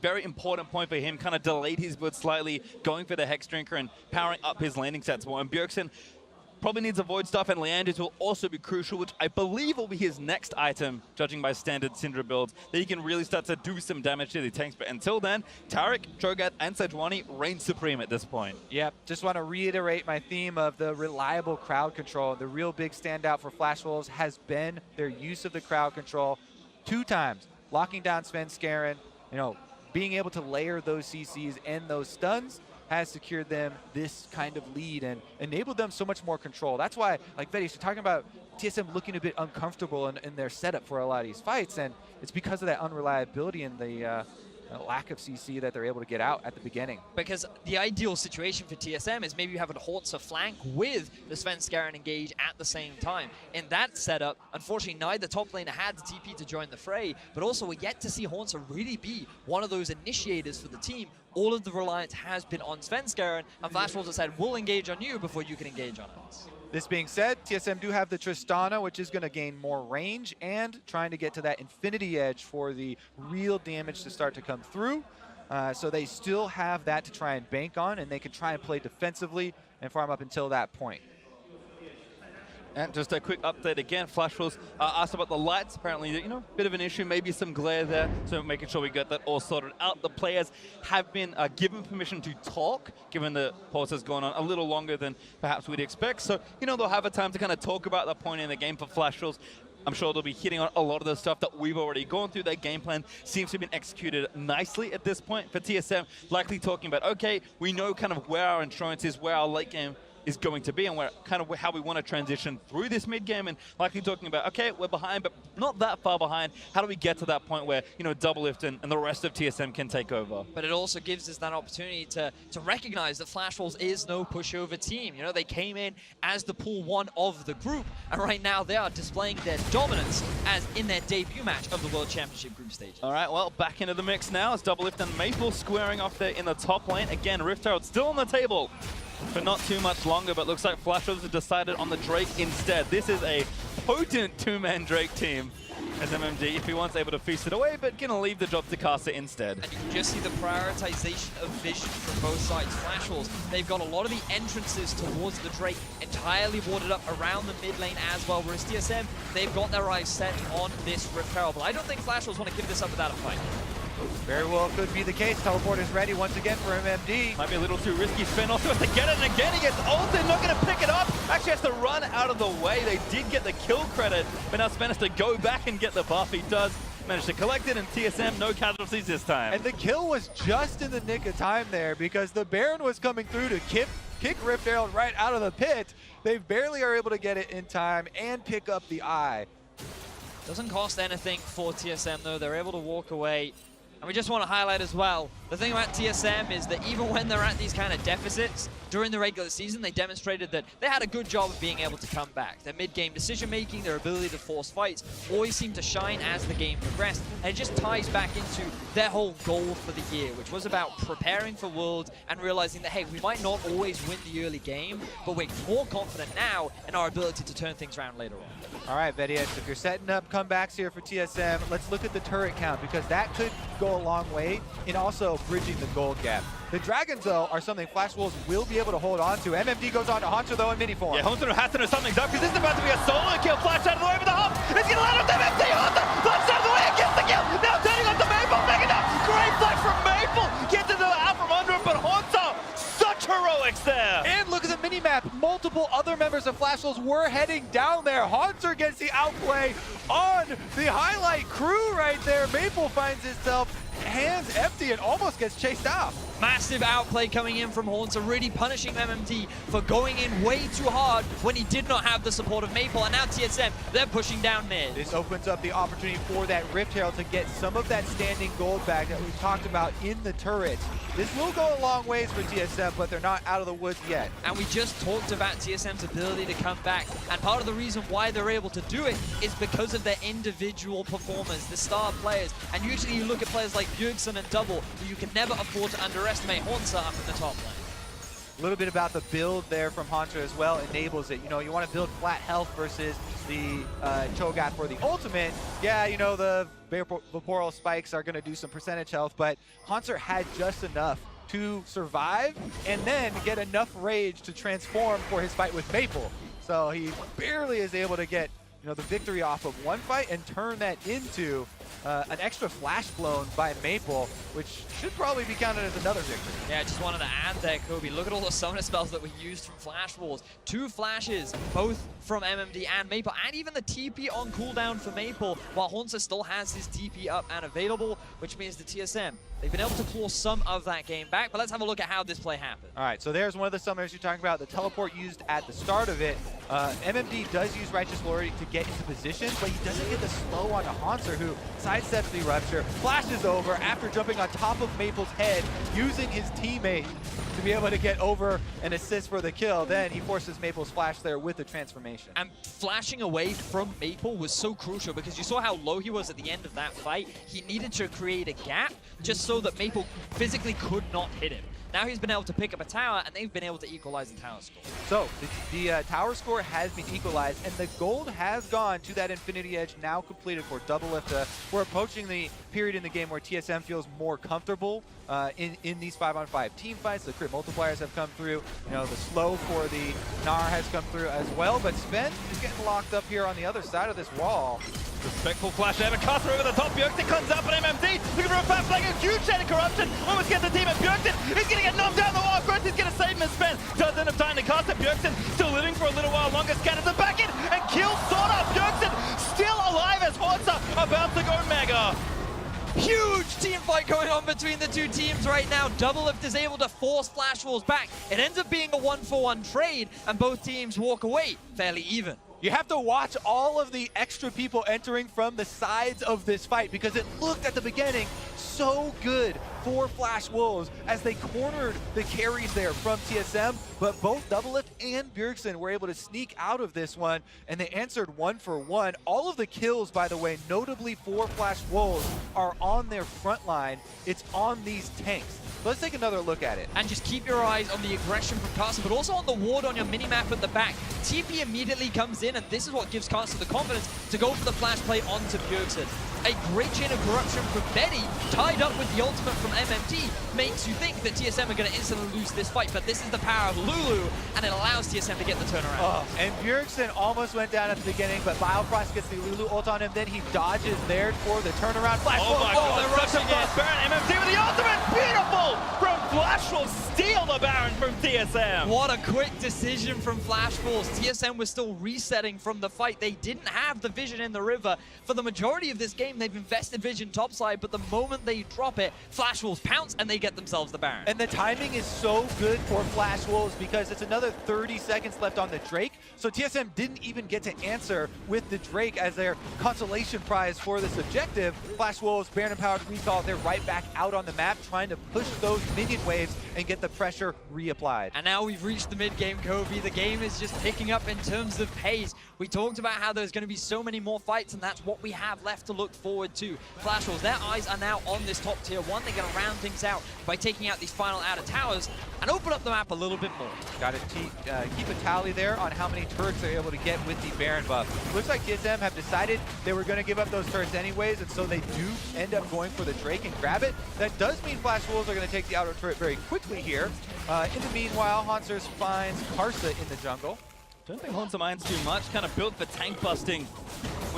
very important point for him, kind of delayed his build slightly, going for the Hex Drinker and powering up his landing sets more. And Bjergsen probably needs a Void Staff, and Leanders will also be crucial, which I believe will be his next item, judging by standard Syndra builds, that he can really start to do some damage to the tanks. But until then, Taric, Cho'Gath, and Sejuani reign supreme at this point. Yep, just want to reiterate my theme of the reliable crowd control. The real big standout for Flash Wolves has been their use of the crowd control 2 times, locking down Svenskeren, being able to layer those CCs and those stuns has secured them this kind of lead and enabled them so much more control. That's why, like Betty, you're talking about TSM looking a bit uncomfortable in their setup for a lot of these fights, and it's because of that unreliability and the lack of CC that they're able to get out at the beginning. Because the ideal situation for TSM is maybe you have a Hauntzer flank with the Svenskeren engage at the same time. In that setup, unfortunately, neither top laner had the TP to join the fray, but also we're yet to see Hauntzer really be one of those initiators for the team. All of the reliance has been on Svenskeren, and Flash Wolves have said, we'll engage on you before you can engage on us. This being said, TSM do have the Tristana, which is going to gain more range and trying to get to that Infinity Edge for the real damage to start to come through. So they still have that to try and bank on, and they can try and play defensively and farm up until that point. And just a quick update again, Flash Wolves asked about the lights. Apparently, bit of an issue, maybe some glare there. So making sure we get that all sorted out. The players have been given permission to talk, given the pause has gone on a little longer than perhaps we'd expect. So, they'll have a time to kind of talk about the point in the game for Flash Wolves. I'm sure they'll be hitting on a lot of the stuff that we've already gone through. Their game plan seems to have been executed nicely at this point for TSM. Likely talking about, okay, we know kind of where our insurance is, where our late game is going to be, and where kind of how we want to transition through this mid game, and likely talking about, okay, we're behind, but not that far behind. How do we get to that point where Double Lift and the rest of TSM can take over? But it also gives us that opportunity to recognize that Flash Wolves is no pushover team. They came in as the pool 1 of the group, and right now they are displaying their dominance as in their debut match of the World Championship group stage. All right, well, back into the mix now as Double Lift and Maple squaring off there in the top lane. Again, Rift Herald still on the table for not too much longer, but looks like Flash Wolves have decided on the Drake instead. This is a potent 2-man Drake team as MMD, if he wants, able to feast it away, but gonna leave the job to Kasa instead. And you can just see the prioritization of vision from both sides. Flash Wolves, they've got a lot of the entrances towards the Drake entirely warded up around the mid lane as well, whereas TSM, they've got their eyes set on this Rift Herald. But I don't think Flash Wolves want to give this up without a fight. Very well could be the case. Teleport is ready once again for MMD. Might be a little too risky. Sven also has to get it, and again he gets ulted, not going to pick it up. Actually has to run out of the way. They did get the kill credit, but now Sven has to go back and get the buff. He does manage to collect it, and TSM no casualties this time. And the kill was just in the nick of time there, because the Baron was coming through to kick Rift Herald right out of the pit. They barely are able to get it in time and pick up the eye. Doesn't cost anything for TSM though. They're able to walk away. And we just want to highlight as well, the thing about TSM is that even when they're at these kind of deficits, during the regular season, they demonstrated that they had a good job of being able to come back. Their mid-game decision-making, their ability to force fights, always seemed to shine as the game progressed. And it just ties back into their whole goal for the year, which was about preparing for Worlds and realizing that, hey, we might not always win the early game, but we're more confident now in our ability to turn things around later on. All right, Betty, if you're setting up comebacks here for TSM, let's look at the turret count, because that could go a long way in also bridging the gold gap. The Dragons, though, are something Flash Wolves will be able to hold on to. MMD goes on to Hauntzer, though, in mini form. Yeah, Hauntzer has to know something's up, because this is about to be a solo kill. Flash out of the way with the hop. It's going to land on MMD. Hauntzer flashed out of the way and gets the kill. Now turning on the other members of Flash Wolves were heading down there. Haunter gets the outplay on the highlight crew right there. Maple finds himself hands empty and almost gets chased out. Massive outplay coming in from Haunter, really punishing MMD for going in way too hard when he did not have the support of Maple. And now TSM, they're pushing down mid. This opens up the opportunity for that Rift Herald to get some of that standing gold back that we talked about in the turret. This will go a long ways for TSM, but they're not out of the woods yet. And we just talked about TSM's ability to come back. And part of the reason why they're able to do it is because of their individual performers, the star players. And usually you look at players like Bjergsen and Double, who you can never afford to underestimate. Haunter up in the top lane. A little bit about the build there from Haunter as well enables it. You know, you want to build flat health versus the Cho'Gath for the ultimate. Yeah, you know, the Vaporal spikes are going to do some percentage health, but Haunter had just enough to survive and then get enough rage to transform for his fight with Maple. So he barely is able to get, you know, the victory off of one fight and turn that into an extra flash blown by Maple, which should probably be counted as another victory. Yeah, I just wanted to add there, Kobe. Look at all the summoner spells that were used from Flash Wars. 2 flashes, both from MMD and Maple, and even the TP on cooldown for Maple, while Haunter still has his TP up and available, which means the TSM, they've been able to claw some of that game back. But let's have a look at how this play happened. All right, so there's one of the summoners you're talking about, the teleport used at the start of it. MMD does use Righteous Glory to get into position, but he doesn't get the slow onto Haunter, who sidesteps the Rupture, flashes over after jumping on top of Maple's head, using his teammate to be able to get over and assist for the kill. Then he forces Maple's flash there with the transformation. And flashing away from Maple was so crucial because you saw how low he was at the end of that fight. He needed to create a gap just so that Maple physically could not hit him. Now he's been able to pick up a tower, and they've been able to equalize the tower score. So the tower score has been equalized, and the gold has gone to that Infinity Edge, now completed for Doublelift. We're approaching the period in the game where TSM feels more comfortable in these 5-on-5 team fights. The crit multipliers have come through. You know, the slow for the Gnar has come through as well, but Sven is getting locked up here on the other side of this wall. Respectful flash there, but Custer over the top. Bjergsen comes up on MMD, looking for a fast flank, a huge chain of corruption. Almost gets the team, and Bjergsen is going to get knocked down the wall. Growth is going to save him as Sven doesn't have time to cast it. Bjergsen still living for a little while longer. Scanners the back in and kills Sona. Bjergsen still alive as Haunter about to go mega. Huge team fight going on between the two teams right now. Doublelift is able to force Flash Wolves back. It ends up being a 1-for-1 trade, and both teams walk away fairly even. You have to watch all of the extra people entering from the sides of this fight because it looked at the beginning so good for Flash Wolves as they cornered the carries there from TSM, but both Doublelift and Bjergsen were able to sneak out of this one, and they answered 1-for-1. All of the kills, by the way, notably for Flash Wolves, are on their front line. It's on these tanks. So let's take another look at it. And just keep your eyes on the aggression from Carson, but also on the ward on your minimap at the back. TP immediately comes in, and this is what gives Carson the confidence to go for the flash play onto Bjergsen. A great chain of corruption from Betty, tied up with the ultimate from MMD, makes you think that TSM are going to instantly lose this fight, but this is the power of Lulu, and it allows TSM to get the turnaround. Oh, and Bjergsen almost went down at the beginning, but Biofrost gets the Lulu ult on him, then he dodges there for the turnaround. Flash Oh my God, they're rushing in. Baron MMD with the ultimate, beautiful from Flash will steal the Baron from TSM. What a quick decision from Flash Force. TSM was still resetting from the fight. They didn't have the vision in the river. For the majority of this game, they've invested vision topside, but the moment they drop it, Flash Wolves pounce and they get themselves the Baron. And the timing is so good for Flash Wolves because it's another 30 seconds left on the Drake, so TSM didn't even get to answer with the Drake as their consolation prize for this objective. Flash Wolves, Baron Empowered Recall, they're right back out on the map trying to push those minion waves and get the pressure reapplied. And now we've reached the mid-game, Kobe. The game is just picking up in terms of pace. We talked about how there's going to be so many more fights, and that's what we have left to look forward to. Flash Wolves, their eyes are now on this top tier 1. They're going to round things out by taking out these final outer towers and open up the map a little bit more. Got to keep a tally there on how many turrets they're able to get with the Baron buff. Looks like TSM have decided they were going to give up those turrets anyways, and so they do end up going for the Drake and grab it. That does mean Flash Wolves are going to take the outer turret very quickly here. In the meanwhile, Haunter finds Karsa in the jungle. Don't think Haunter minds too much, kind of built for tank busting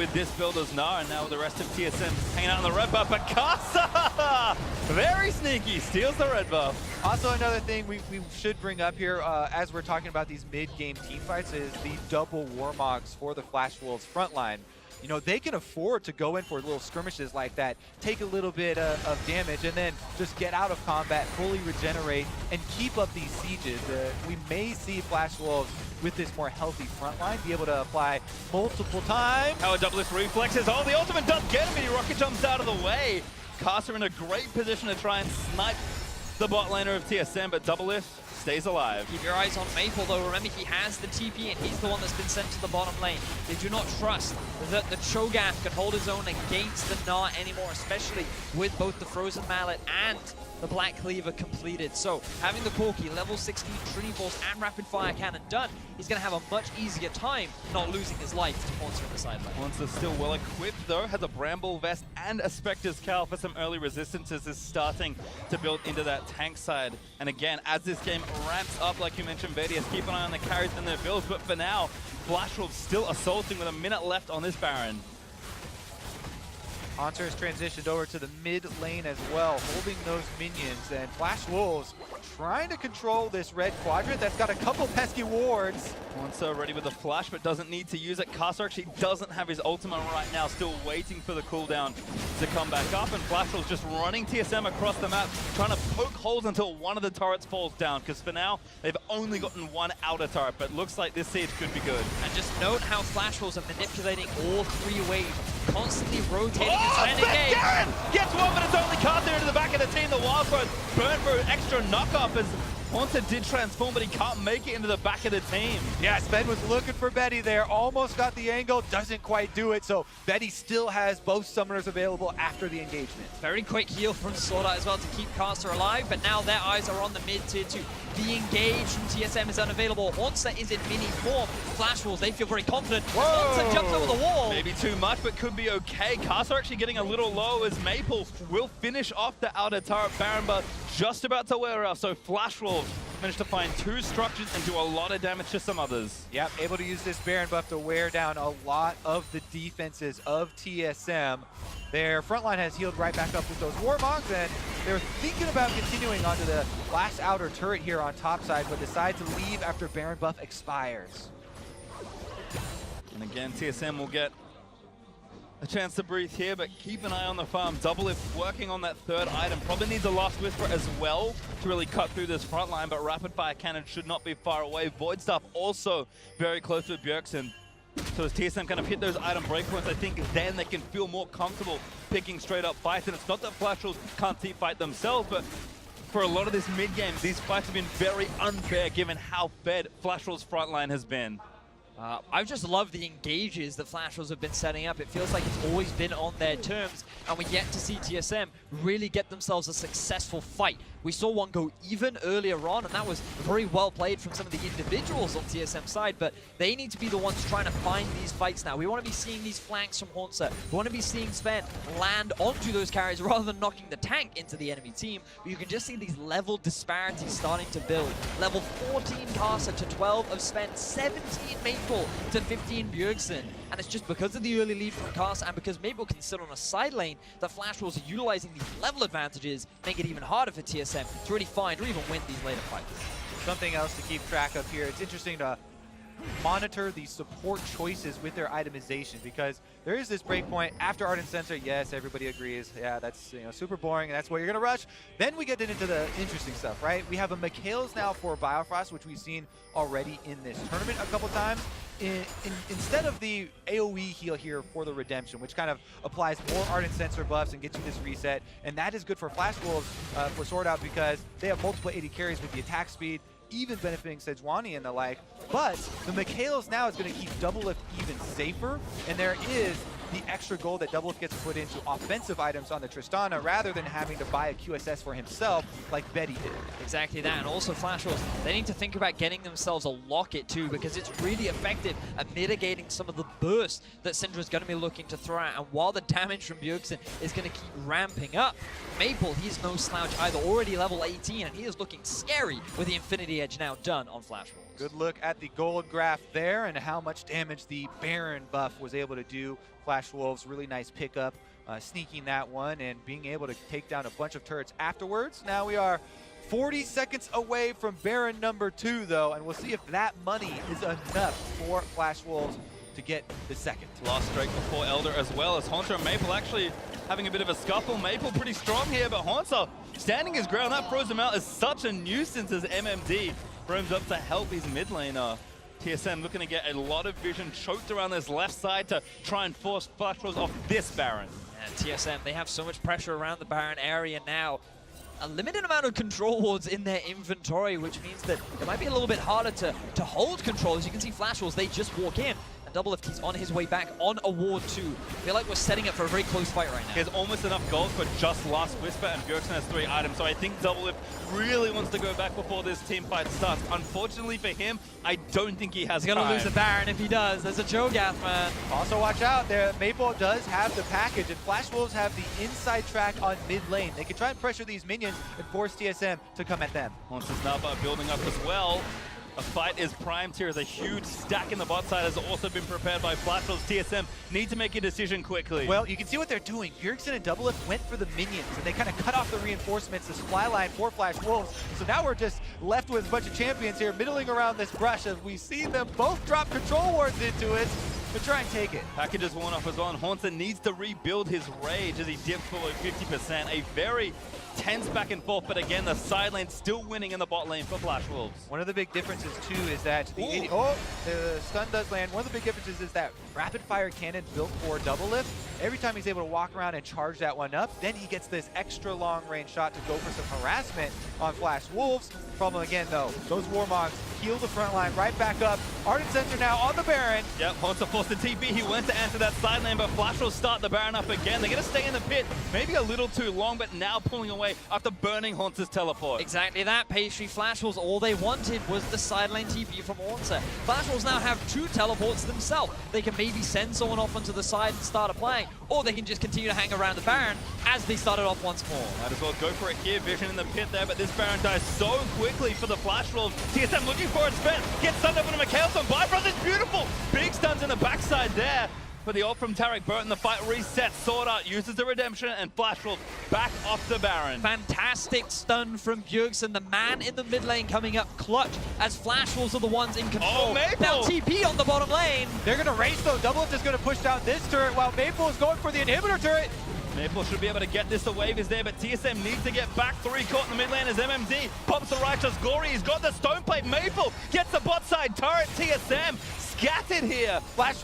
with this build as Gnar, and now with the rest of TSM hanging out on the red buff. But Kasa, very sneaky, steals the red buff. Also, another thing we should bring up here as we're talking about these mid-game team fights is the double Warmogs for the Flash Wolves front line. You know, they can afford to go in for little skirmishes like that, take a little bit of damage, and then just get out of combat, fully regenerate, and keep up these sieges. We may see Flash Wolves with this more healthy front line be able to apply multiple times. How a doubleless reflexes. Oh, the ultimate does get him, and he rocket jumps out of the way. Kasa in a great position to try and snipe the bot laner of TSM, but doublelift stays alive. Keep your eyes on Maple though. Remember, he has the TP and he's the one that's been sent to the bottom lane. They do not trust that the Cho'Gath can hold his own against the Gnar anymore, especially with both the Frozen Mallet and the Black Cleaver completed. So having the Corki, level 16 Trinity Force and Rapid Fire Cannon done, he's going to have a much easier time not losing his life to Monster in the side lane. Monster's still well equipped though, has a Bramble Vest and a Spectre's Cowl for some early resistances, is starting to build into that tank side. And again, as this game ramps up, like you mentioned, VDS, keep an eye on the carries and their builds, but for now, Flash Wolves still assaulting with a minute left on this Baron. Haunter has transitioned over to the mid lane as well, holding those minions, and Flash Wolves trying to control this red quadrant that's got a couple pesky wards. Haunter ready with the flash, but doesn't need to use it. Kasa actually doesn't have his ultimate right now, still waiting for the cooldown to come back up, and Flash Wolves just running TSM across the map, trying to poke holes until one of the turrets falls down, because for now, they've only gotten one outer turret, but looks like this siege could be good. And just note how Flash Wolves are manipulating all three waves, constantly rotating and Seth spending game. Garen gets one, but it's only Kasa into the back of the team. The Wild Growth burn for an extra knockoff as Haunter did transform, but he can't make it into the back of the team. Yeah, Sven was looking for Betty there, almost got the angle, doesn't quite do it, so Betty still has both summoners available after the engagement. Very quick heal from Sword Art as well to keep Caster alive, but now their eyes are on the mid tier 2. The engage from TSM is unavailable. Haunter is in mini form. Flash Wolves, they feel very confident. Haunter jumps over the wall. Maybe too much, but could be okay. Kasa actually getting a little low as Maple will finish off the outer turret. Baron just about to wear off, so Flash Wolves managed to find two structures and do a lot of damage to some others. Yep, able to use this Baron buff to wear down a lot of the defenses of TSM. Their front line has healed right back up with those Warmogs, and they're thinking about continuing onto the last outer turret here on top side, but decide to leave after Baron buff expires. And again, TSM will get a chance to breathe here, but keep an eye on the farm. Doublelift working on that third item. Probably needs a Last Whisper as well to really cut through this front line, but Rapid Fire Cannon should not be far away. Void Staff also very close with Bjergsen. So as TSM kind of hit those item breakpoints, I think then they can feel more comfortable picking straight up fights. And it's not that Flash Wolves can't team fight themselves, but for a lot of this mid-game, these fights have been very unfair given how fed Flash Wolves' front line has been. I just love the engages that Flash Wolves have been setting up. It feels like it's always been on their terms, and we yet to see TSM really get themselves a successful fight. We saw one go even earlier on, and that was very well played from some of the individuals on TSM side, but they need to be the ones trying to find these fights now. We want to be seeing these flanks from Haunter. We want to be seeing Sven land onto those carries rather than knocking the tank into the enemy team. But you can just see these level disparities starting to build. Level 14 Kasa to 12 of Sven, 17 Maple to 15 Bjergsen. And it's just because of the early lead from Kasa and because Maple can sit on a side lane that Flash Wolves are utilizing these level advantages, make it even harder for TSM to really find or even win these later fights. Something else to keep track of here, it's interesting to monitor the support choices with their itemization, because there is this breakpoint after Ardent Sensor. Yes, everybody agrees. Yeah, that's super boring, and that's what you're gonna rush. Then we get into the interesting stuff, right? We have a Mikhail's now for Biofrost, which we've seen already in this tournament a couple times. Instead of the AoE heal here for the Redemption, which kind of applies more Ardent Sensor buffs and gets you this reset, and that is good for Flash Wolves for Sword Out because they have multiple 80 carries with the attack speed, even benefiting Sejuani and the like. But the Mikhail's now is going to keep Doublelift even safer, and there is the extra gold that Doublelift gets put into offensive items on the Tristana rather than having to buy a QSS for himself like Betty did. Exactly that, and also Flash Wolves, they need to think about getting themselves a Locket too, because it's really effective at mitigating some of the bursts that Syndra's going to be looking to throw out. And while the damage from Bjergsen is going to keep ramping up, Maple, he's no slouch either, already level 18, and he is looking scary with the Infinity Edge now done on Flash Wolves. Good look at the gold graph there and how much damage the Baron buff was able to do. Flash Wolves, really nice pickup, sneaking that one and being able to take down a bunch of turrets afterwards. Now we are 40 seconds away from Baron number 2, though, and we'll see if that money is enough for Flash Wolves to get the second. Last strike before Elder as well, as Haunter and Maple actually having a bit of a scuffle. Maple pretty strong here, but Haunter standing his ground. That froze him out is such a nuisance as MMD roams up to help his mid laner. TSM looking to get a lot of vision choked around this left side to try and force Flash Wolves off this Baron. And TSM, they have so much pressure around the Baron area now. A limited amount of control wards in their inventory, which means that it might be a little bit harder to hold control. As you can see, Flash Wolves, they just walk in. And Doublelift, he's on his way back on a ward 2. I feel like we're setting up for a very close fight right now. He has almost enough gold for just Last Whisper, and Bjergsen has 3 items, so I think Doublelift really wants to go back before this team fight starts. Unfortunately for him, I don't think he has He's gonna lose the Baron if he does. There's a Cho'Gath, man. Also watch out there, Maple does have the package, and Flash Wolves have the inside track on mid lane. They can try and pressure these minions and force TSM to come at them. Haunter's now building up as well. A fight is primed here as a huge stack in the bot side has also been prepared by Flash Wolves. TSM need to make a decision quickly. Well, you can see what they're doing. Bjergsen and Doublelift went for the minions, and they kind of cut off the reinforcements, the supply line for Flash Wolves. So now we're just left with a bunch of champions here middling around this brush as we see them both drop control wards into it to try and take it. Package is worn off as well, and Haunter needs to rebuild his rage as he dips below 50%. A very tense back and forth, but again, the side lane still winning in the bot lane for Flash Wolves. One of the big differences too is that the stun does land. One of the big differences is that rapid fire cannon built for Doublelift. Every time he's able to walk around and charge that one up, then he gets this extra long range shot to go for some harassment on Flash Wolves. Problem again though, those Warmogs heal the front line right back up. Ardent Sensor now on the Baron. Yep, Haunter forced the TP. He went to answer that side lane, but Flash will start the Baron up again. They're going to stay in the pit, maybe a little too long, but now pulling away after burning Haunter's teleport. Exactly that, Pastry. Flash Wolves, all they wanted was the side lane TP from Haunter. Flash Wolves now have 2 teleports themselves. They can maybe send someone off onto the side and start playing, or they can just continue to hang around the Baron as they started off once more. Might as well go for it here. Vision in the pit there, but this Baron dies so quickly for the Flash Wolves. TSM looking for its fence. Gets stunned up on a Mikhailson. Bifrost is beautiful. Big stuns in the backside there. For the ult from Tarek Burton, the fight resets. Sword Art uses the redemption, and Flash Wolves back off the Baron. Fantastic stun from Bjergsen, the man in the mid lane coming up clutch as Flash Wolves are the ones in control. Oh, Maple! Now TP on the bottom lane. They're going to race though. Doublelift is going to push down this turret while Maple is going for the inhibitor turret. Maple should be able to get this. The wave is there, but TSM needs to get back. 3 caught in the mid lane as MMD pops the Righteous Glory. He's got the stone plate. Maple gets the bot side turret. TSM scattered here. Flash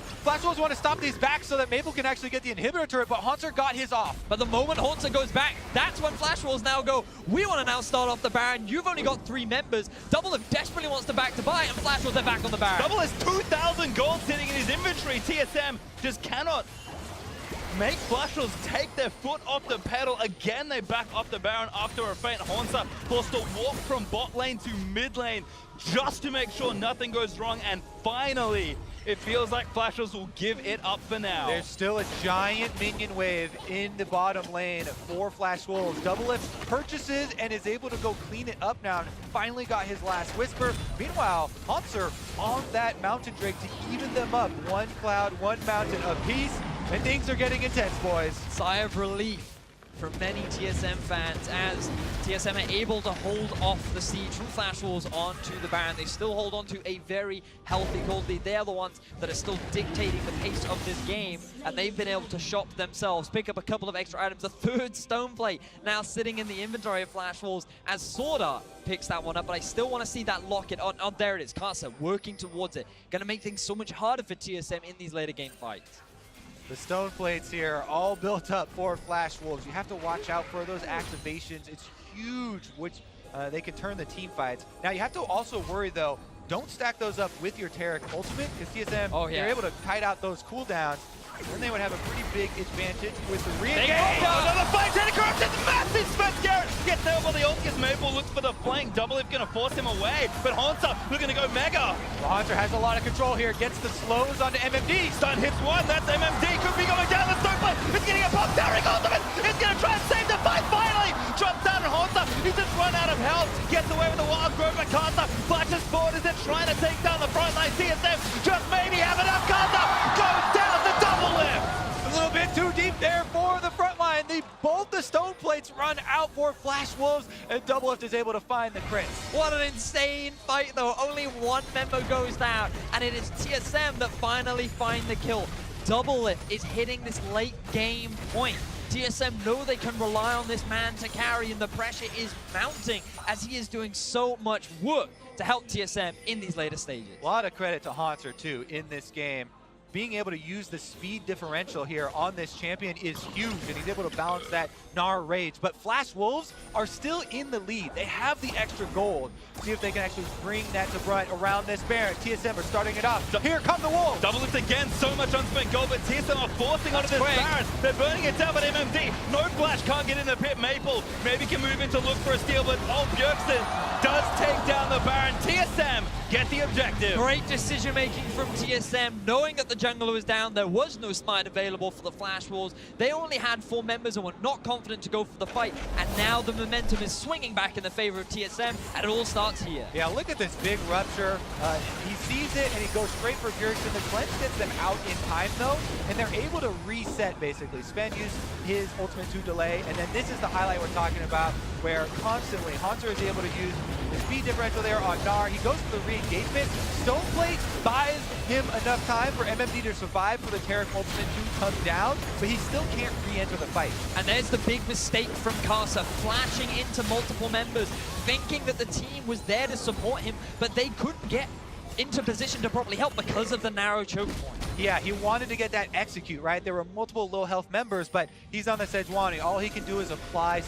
Wolves want to stop these back so that Maple can actually get the inhibitor turret, but Haunter got his off. But the moment Haunter goes back, that's when Flash Wolves now go, we want to now start off the Baron. You've only got 3 members. Doublelift desperately wants to back to buy, and Flash Wolves are back on the Baron. Double has 2,000 gold sitting in his inventory. TSM just cannot make Flash Wolves take their foot off the pedal. Again, they back off the Baron after a feint. Haunter forced to walk from bot lane to mid lane just to make sure nothing goes wrong. And finally, it feels like Flash Wolves will give it up for now. There's still a giant minion wave in the bottom lane for Flash Wolves. Doublelift purchases and is able to go clean it up now and finally got his last Whisper. Meanwhile, Haunter on that Mountain Drake to even them up. 1 cloud, 1 mountain apiece. And things are getting intense, boys. Sigh of relief from many TSM fans as TSM are able to hold off the siege from Flash Wolves onto the Baron. They still hold on to a very healthy gold lead. They are the ones that are still dictating the pace of this game, and they've been able to shop themselves, pick up a couple of extra items. A 3rd stone plate now sitting in the inventory of Flash Wolves as Sword Art picks that one up, but I still want to see that locket on. Oh, there it is. Casa working towards it. Going to make things so much harder for TSM in these later game fights. The stone plates here all built up for Flash Wolves. You have to watch out for those activations. It's huge, which they can turn the team fights. Now you have to also worry though, don't stack those up with your Tarek ultimate, because TSM, they're able to kite out those cooldowns. Then they would have a pretty big advantage with the re-engage. Another fight, Teddy corrupted, massive Smith Garrett gets there by the ult as Maple looks for the flank. Doublelift gonna force him away, but Haunter looking to go mega. Well, Haunter has a lot of control here, gets the slows onto MMD. Stun hits 1, that's MMD, could be going down the stone plate. It's getting a pop, Tarek ultimate, it's gonna try and save the fight finally. Drops down and Haunter, he's just run out of health, gets away with the wild growth, but Casa flashes forward as it trying to take down the front line. TSM just maybe have enough. Karsa goes down the double lift. A little bit too deep there for the front line. Both the stone plates run out for Flash Wolves, and Double Lift is able to find the crits. What an insane fight, though. Only one member goes down, and it is TSM that finally find the kill. Double Lift is hitting this late game point. TSM know they can rely on this man to carry, and the pressure is mounting as he is doing so much work to help TSM in these later stages. A lot of credit to Haunter, too, in this game. Being able to use the speed differential here on this champion is huge, and he's able to balance that Gnar Rage. But Flash Wolves are still in the lead. They have the extra gold. See if they can actually bring that to brunt around this Baron. TSM are starting it off. Here come the Wolves. Double Lift again, so much unspent gold, but TSM are forcing onto this Baron. They're burning it down, but MMD, no Flash, can't get in the pit. Maple maybe can move in to look for a steal, but Bjergsen does take down the Baron. TSM get the objective. Great decision making from TSM, knowing that the jungler was down, there was no smite available for the Flash Wolves. They only had 4 members and were not confident to go for the fight, and now the momentum is swinging back in the favor of TSM, and it all starts here. Yeah, look at this big rupture. He sees it and he goes straight for Bjergsen. The cleanse gets them out in time though, and they're able to reset basically. Sven used his ultimate to delay, and then this is the highlight we're talking about, where constantly Haunter is able to use the speed differential there on Gnar. He goes for the re-engagement. Stoneplate buys him enough time for MMD to survive for the Taric ultimate to come down, but he still can't re-enter the fight. And there's the big mistake from Karsa, flashing into multiple members, thinking that the team was there to support him, but they couldn't get into position to properly help because of the narrow choke point. Yeah, he wanted to get that execute, right? There were multiple low health members, but he's on the Sejuani. All he can do is apply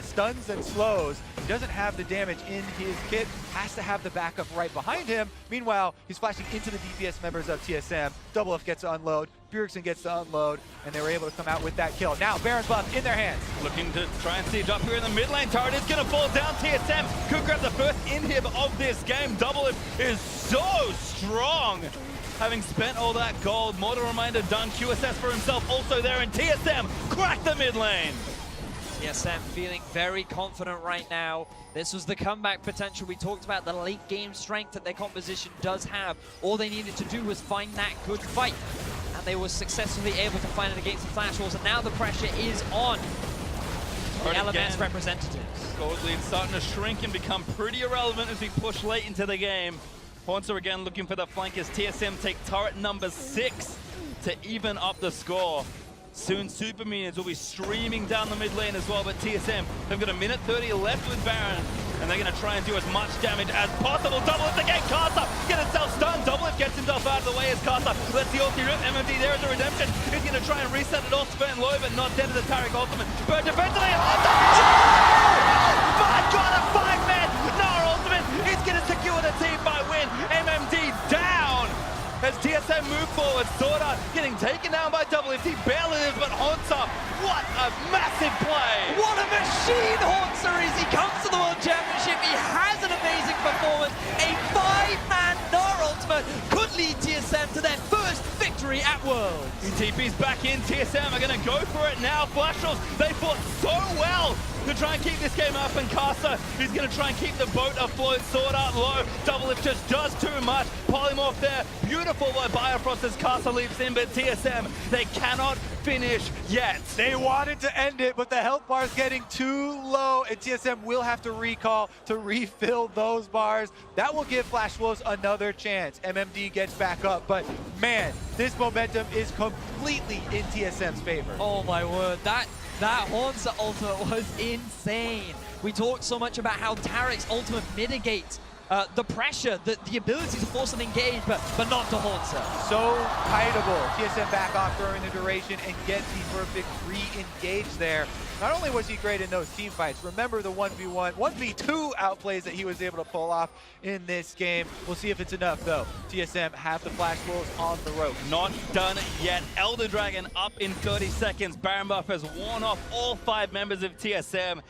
stuns and slows. He doesn't have the damage in his kit, has to have the backup right behind him. Meanwhile, he's flashing into the DPS members of TSM. Double F gets to unload, Bjergsen gets to unload, and they were able to come out with that kill. Now, Baron's buff in their hands. Looking to try and siege up here in the mid lane. Turret is going to fall down. TSM could grab the first inhib of this game. Double F is so strong. Having spent all that gold, Mortal Reminder done, QSS for himself also there, and TSM cracked the mid lane. TSM feeling very confident right now. This was the comeback potential. We talked about the late game strength that their composition does have. All they needed to do was find that good fight, and they were successfully able to find it against the Flash Wolves, and now the pressure is on the LMS representatives. Gold lead starting to shrink and become pretty irrelevant as we push late into the game. Haunter again looking for the flank as TSM take turret number 6 to even up the score. Soon Super Minions will be streaming down the mid lane as well, but TSM have got 1:30 left with Baron, and they're going to try and do as much damage as possible. Double Lift again, Karsa get himself stunned. Double Lift gets himself out of the way as Karsa lets the ulti rip. MMD there is a redemption. He's going to try and reset it off Sven low, but not dead to the Taric ultimate. But defensively, my God, a 5-man Gnar ultimate. He's going to secure the team by win. MMD down. As TSM move forward, Sorda getting taken down by Double Lift. He barely lives, but Haunter, what a massive play! What a machine Haunter is! He comes to the World Championship, he has an amazing performance. A 5-man Gnar ultimate could lead TSM to their first victory at Worlds. TP's back in, TSM are going to go for it now. Flash Wolves, they fought so well to try and keep this game up, and Karsa is going to try and keep the boat afloat. Sword Art low, Double Lift just does too much. Polymorph there, beautiful by Biofrost as Karsa leaps in, but TSM, they cannot finish yet. They wanted to end it, but the health bar is getting too low, and TSM will have to recall to refill those bars. That will give Flash Wolves another chance. MMD gets back up, but man, this momentum is completely in TSM's favor. Oh my word, that Haunter ultimate was insane. We talked so much about how Taric's ultimate mitigates the pressure, the ability to force an engage, but not to Haunter. So kiteable. TSM back off during the duration and gets the perfect re-engage there. Not only was he great in those team fights, remember the 1v1, 1v2 outplays that he was able to pull off in this game. We'll see if it's enough though. TSM have the Flash Wolves on the rope. Not done yet. Elder Dragon up in 30 seconds. Baron buff has worn off all 5 members of TSM.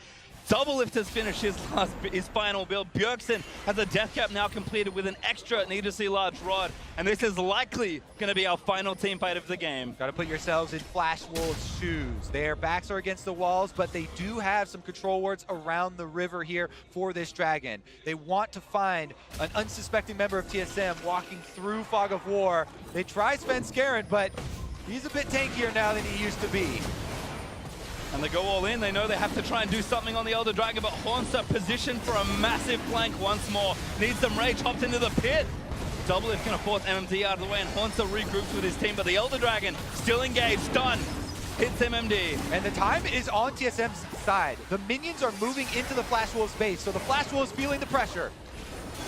Doublelift has finished his final build. Bjergsen has a death cap now completed with an extra needlessly large rod, and this is likely going to be our final team fight of the game. Got to put yourselves in Flash Wolves' shoes. Their backs are against the walls, but they do have some control wards around the river here for this dragon. They want to find an unsuspecting member of TSM walking through Fog of War. They try Sven Skaren, but he's a bit tankier now than he used to be. And they go all in. They know they have to try and do something on the Elder Dragon, but Haunter positioned for a massive flank once more. Needs some rage, hops into the pit. Doublelift gonna force MMD out of the way, and Haunter regroups with his team, but the Elder Dragon still engaged, stunned. Hits MMD. And the time is on TSM's side. The minions are moving into the Flash Wolves base, so the Flash Wolves feeling the pressure.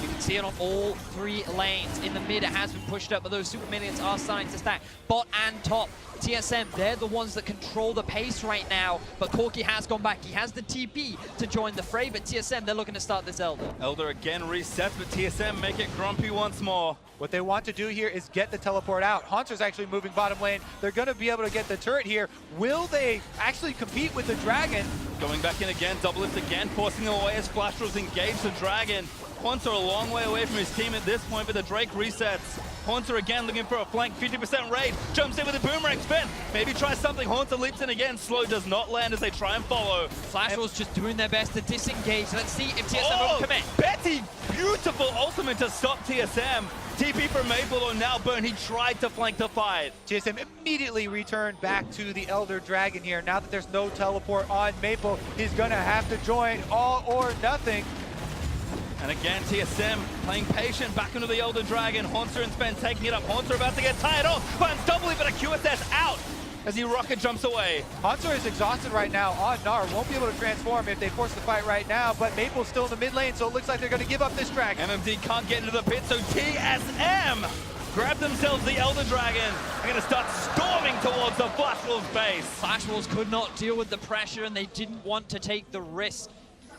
You can see it on all 3 lanes. In the mid, it has been pushed up, but those super minions are starting to stack. Bot and top. TSM, they're the ones that control the pace right now, but Corki has gone back. He has the TP to join the fray, but TSM, they're looking to start this Elder. Elder again resets, but TSM make it grumpy once more. What they want to do here is get the teleport out. Haunter's actually moving bottom lane. They're going to be able to get the turret here. Will they actually compete with the Dragon? Going back in again, Doublelift again, forcing them away as Flash Wolves engage the Dragon. Haunter a long way away from his team at this point, but the Drake resets. Haunter again looking for a flank, 50% raid, jumps in with a boomerang spin. Maybe try something, Haunter leaps in again, slow does not land as they try and follow. Flash Wolves just doing their best to disengage. Let's see if TSM will commit. Betty, beautiful ultimate to stop TSM. TP from Maple on now burn, he tried to flank the fight. TSM immediately returned back to the Elder Dragon here. Now that there's no teleport on Maple, he's gonna have to join all or nothing. And again, TSM playing patient back into the Elder Dragon. Haunter and Sven taking it up. Haunter about to get tired off. Finds Doublelift, but a QSS out as he rocket jumps away. Haunter is exhausted right now on Gnar. Won't be able to transform if they force the fight right now, but Maple's still in the mid lane, so it looks like they're going to give up this Dragon. MMD can't get into the pit, so TSM grab themselves the Elder Dragon. They're going to start storming towards the Flash Wolves base. Flash Wolves could not deal with the pressure, and they didn't want to take the risk.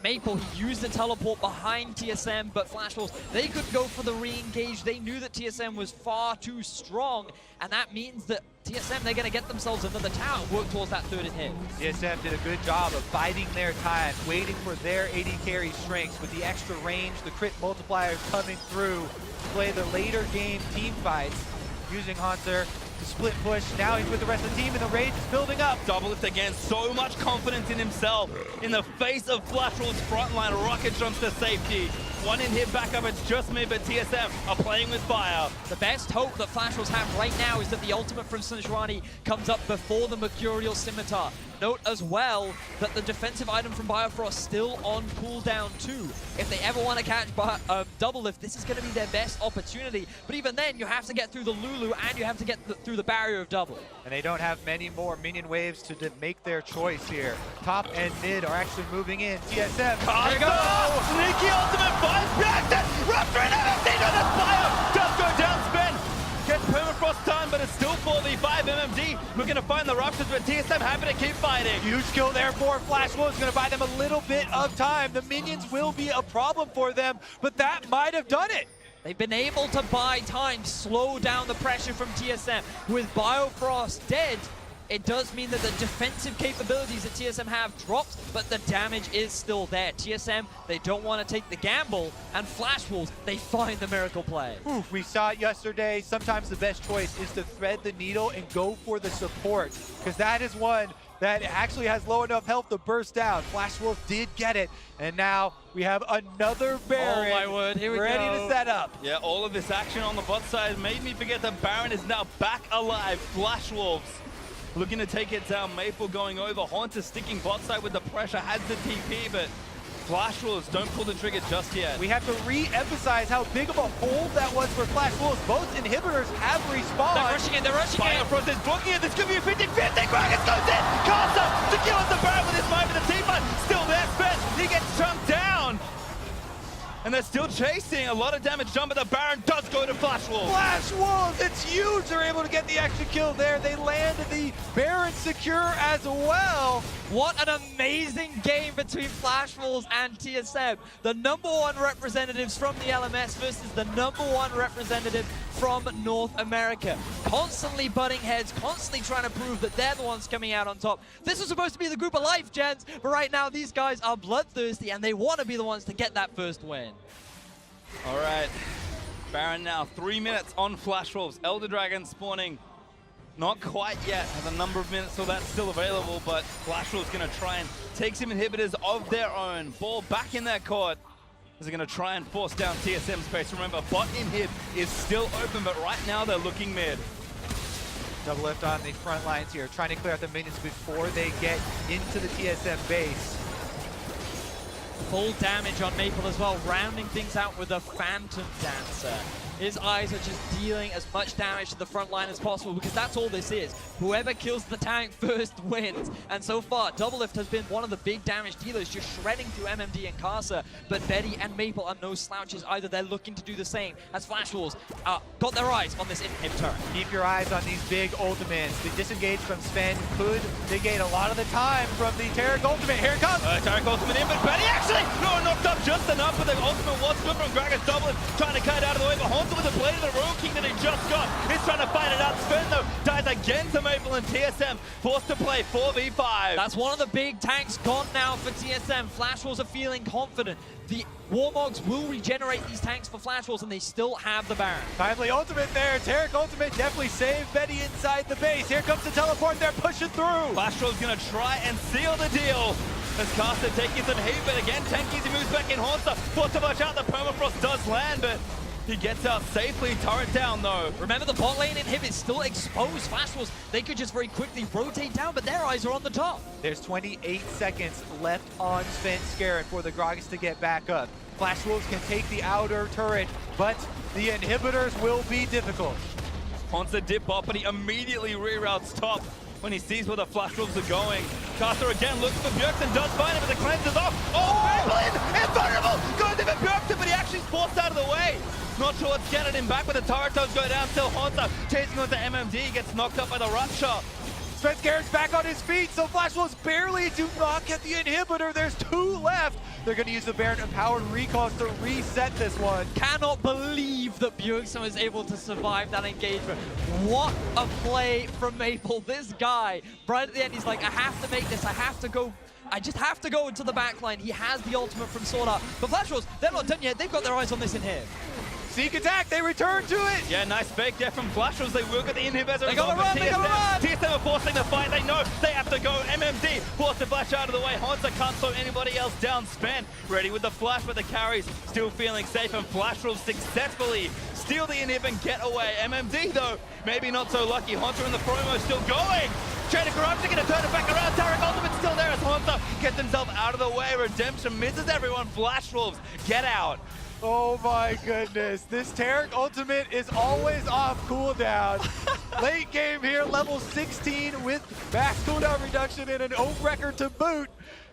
Maple, he used the teleport behind TSM, but Flash Wolves, they could go for the re-engage. They knew that TSM was far too strong, and that means that TSM, they're going to get themselves another tower, work towards that third hit. TSM did a good job of biding their time, waiting for their AD carry strengths with the extra range, the crit multipliers coming through to play the later game team fights, using Haunter to split push. Now he's with the rest of the team, and the rage is building up. Doublelift again, so much confidence in himself. In the face of Flash Wolves' frontline, rocket jumps to safety. One in hit back up, it's just me, but TSM are playing with fire. The best hope that Flash Wolves have right now is that the ultimate from Sejuani comes up before the Mercurial Scimitar. Note as well that the defensive item from Biofrost still on cooldown too. If they ever want to catch Doublelift, this is going to be their best opportunity. But even then, you have to get through the Lulu and you have to get through the barrier of Double. And they don't have many more minion waves to make their choice here. Top and mid are actually moving in. TSM, here we go! Sneaky ultimate finds Bjergsen! Rupture and MMD to the fire! Does go down, Sven! Gets permafrost done, but it's still 4v5. MMD looking to find the ruptures, but TSM happy to keep fighting. Huge kill there for Flash Wolves, going to buy them a little bit of time. The minions will be a problem for them, but that might have done it. They've been able to buy time, slow down the pressure from TSM. With Biofrost dead, it does mean that the defensive capabilities that TSM have dropped, but the damage is still there. TSM, they don't want to take the gamble, and Flash Wolves, they find the miracle play. We saw it yesterday. Sometimes the best choice is to thread the needle and go for the support, because that is one that actually has low enough health to burst down. Flash Wolf did get it, and now we have another Baron. Oh my word, here we go. Ready to set up. Yeah, all of this action on the bot side made me forget that Baron is now back alive. Flash Wolves looking to take it down. Maple going over. Haunter sticking bot side with the pressure. Has the TP, but Flash Wolves don't pull the trigger just yet. We have to re-emphasize how big of a hold that was for Flash Wolves. Both inhibitors have respawned. They're rushing in, they're rushing in. Biofrost is blocking it. This could be a 50-50. Gragas goes in. Casa secures the Baron with his fight, but the team fight still there. Sven, he gets chunked down. And they're still chasing. A lot of damage done, but the Baron does go to Flash Wolves. Flash Wolves, it's huge. They're able to get the extra kill there. They landed the Baron secure as well. What an amazing game between Flash Wolves and TSM. The #1 representatives from the LMS versus the #1 representative from North America. Constantly butting heads, constantly trying to prove that they're the ones coming out on top. This was supposed to be the group of life, gents, but right now these guys are bloodthirsty and they want to be the ones to get that first win. All right, Baron now 3 minutes on Flash Wolves. Elder Dragon spawning not quite yet, has a number of minutes so that's still available, but Flash Wolves gonna try and take some inhibitors of their own. Ball back in their court. They're gonna try and force down TSM's pace. Remember, bot inhib is still open, but right now they're looking mid. Double lift on the front lines here, trying to clear out the minions before they get into the TSM base. Full damage on Maple as well, rounding things out with a Phantom Dancer. His eyes are just dealing as much damage to the front line as possible because that's all this is. Whoever kills the tank first wins. And so far, Doublelift has been one of the big damage dealers, just shredding through MMD and Casa. But Betty and Maple are no slouches either. They're looking to do the same as Flash Wolves got their eyes on this inhibitor. Keep your eyes on these big ultimates. The disengage from Sven could negate a lot of the time from the Taric ultimate. Here it comes! Taric ultimate in, but Betty actually knocked up just enough, but the ultimate was good from Gragas. Doublelift trying to cut it out of the way, but Haunter with the blade of the Royal King that he just got. He's trying to fight it out. Sven though dies again to Maple, and TSM forced to play 4v5. That's one of the big tanks gone now for TSM. Flash Wolves are feeling confident. The Warmogs will regenerate these tanks for Flash Wolves, and they still have the Baron. Timely ultimate there. Taric ultimate definitely saved Betty inside the base. Here comes the teleport. They're pushing through. Flash Wolves gonna try and seal the deal. As Caster taking some heat, but again, Tanky moves back in. Haunter forced to watch out. The permafrost does land, but he gets out safely. Turret down though. Remember, the bot lane inhib is still exposed. Flash Wolves, they could just very quickly rotate down, but their eyes are on the top. There's 28 seconds left on Sven Skaren for the Gragas to get back up. Flash Wolves can take the outer turret, but the inhibitors will be difficult. Haunter dip bot, but he immediately reroutes top when he sees where the Flash Wolves are going. Caster again looks for Bjergsen, does find him, but the cleanse is off. Oh, Maple invulnerable! Goes in for Bjergsen, but he actually forced out of the way. Not sure what's getting him back, but the turret toes go down. Still Haunter chasing onto MMD, gets knocked up by the Rupture. Sven Skaren's back on his feet, so Flash Wolves barely do not get the inhibitor. There's 2 left. They're going to use the Baron Empowered Recalls to reset this one. Cannot believe that Bjergsen was able to survive that engagement. What a play from Maple. This guy, right at the end, he's like, I have to make this. I have to go. I just have to go into the backline. He has the ultimate from Sword Art. But Flash Wolves, they're not done yet. They've got their eyes on this in here. Seek attack, they return to it! Yeah, nice fake there from Flash Wolves. They will get the inhib as a They gotta run, they gotta run! TSM are forcing the fight, they know they have to go. MMD forced to flash out of the way. Haunter can't slow anybody else down. Sven ready with the flash, but the carries still feeling safe, and Flash Wolves successfully steal the inhib and get away. MMD though, maybe not so lucky. Haunter in the promo still going. Chain of Corruption gonna turn it back around. Taric ultimate still there as Haunter gets himself out of the way. Redemption misses everyone. Flash Wolves get out. Oh my goodness, this Taric ultimate is always off cooldown. Late game here, level 16 with max cooldown reduction and an own record to boot.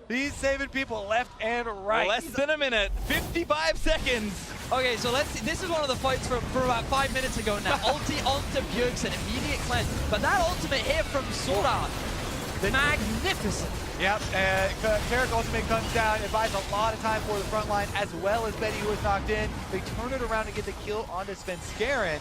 He's saving people left and right. Less than a minute, 55 seconds. Okay, so let's see. This is one of the fights from about 5 minutes ago now. Ulti onto Bjergsen, immediate cleanse. But that ultimate here from Sword Art, magnificent. Yep, Taric ultimate comes down. It buys a lot of time for the front line, as well as Betty, who was knocked in. They turn it around to get the kill onto Sven Skaren.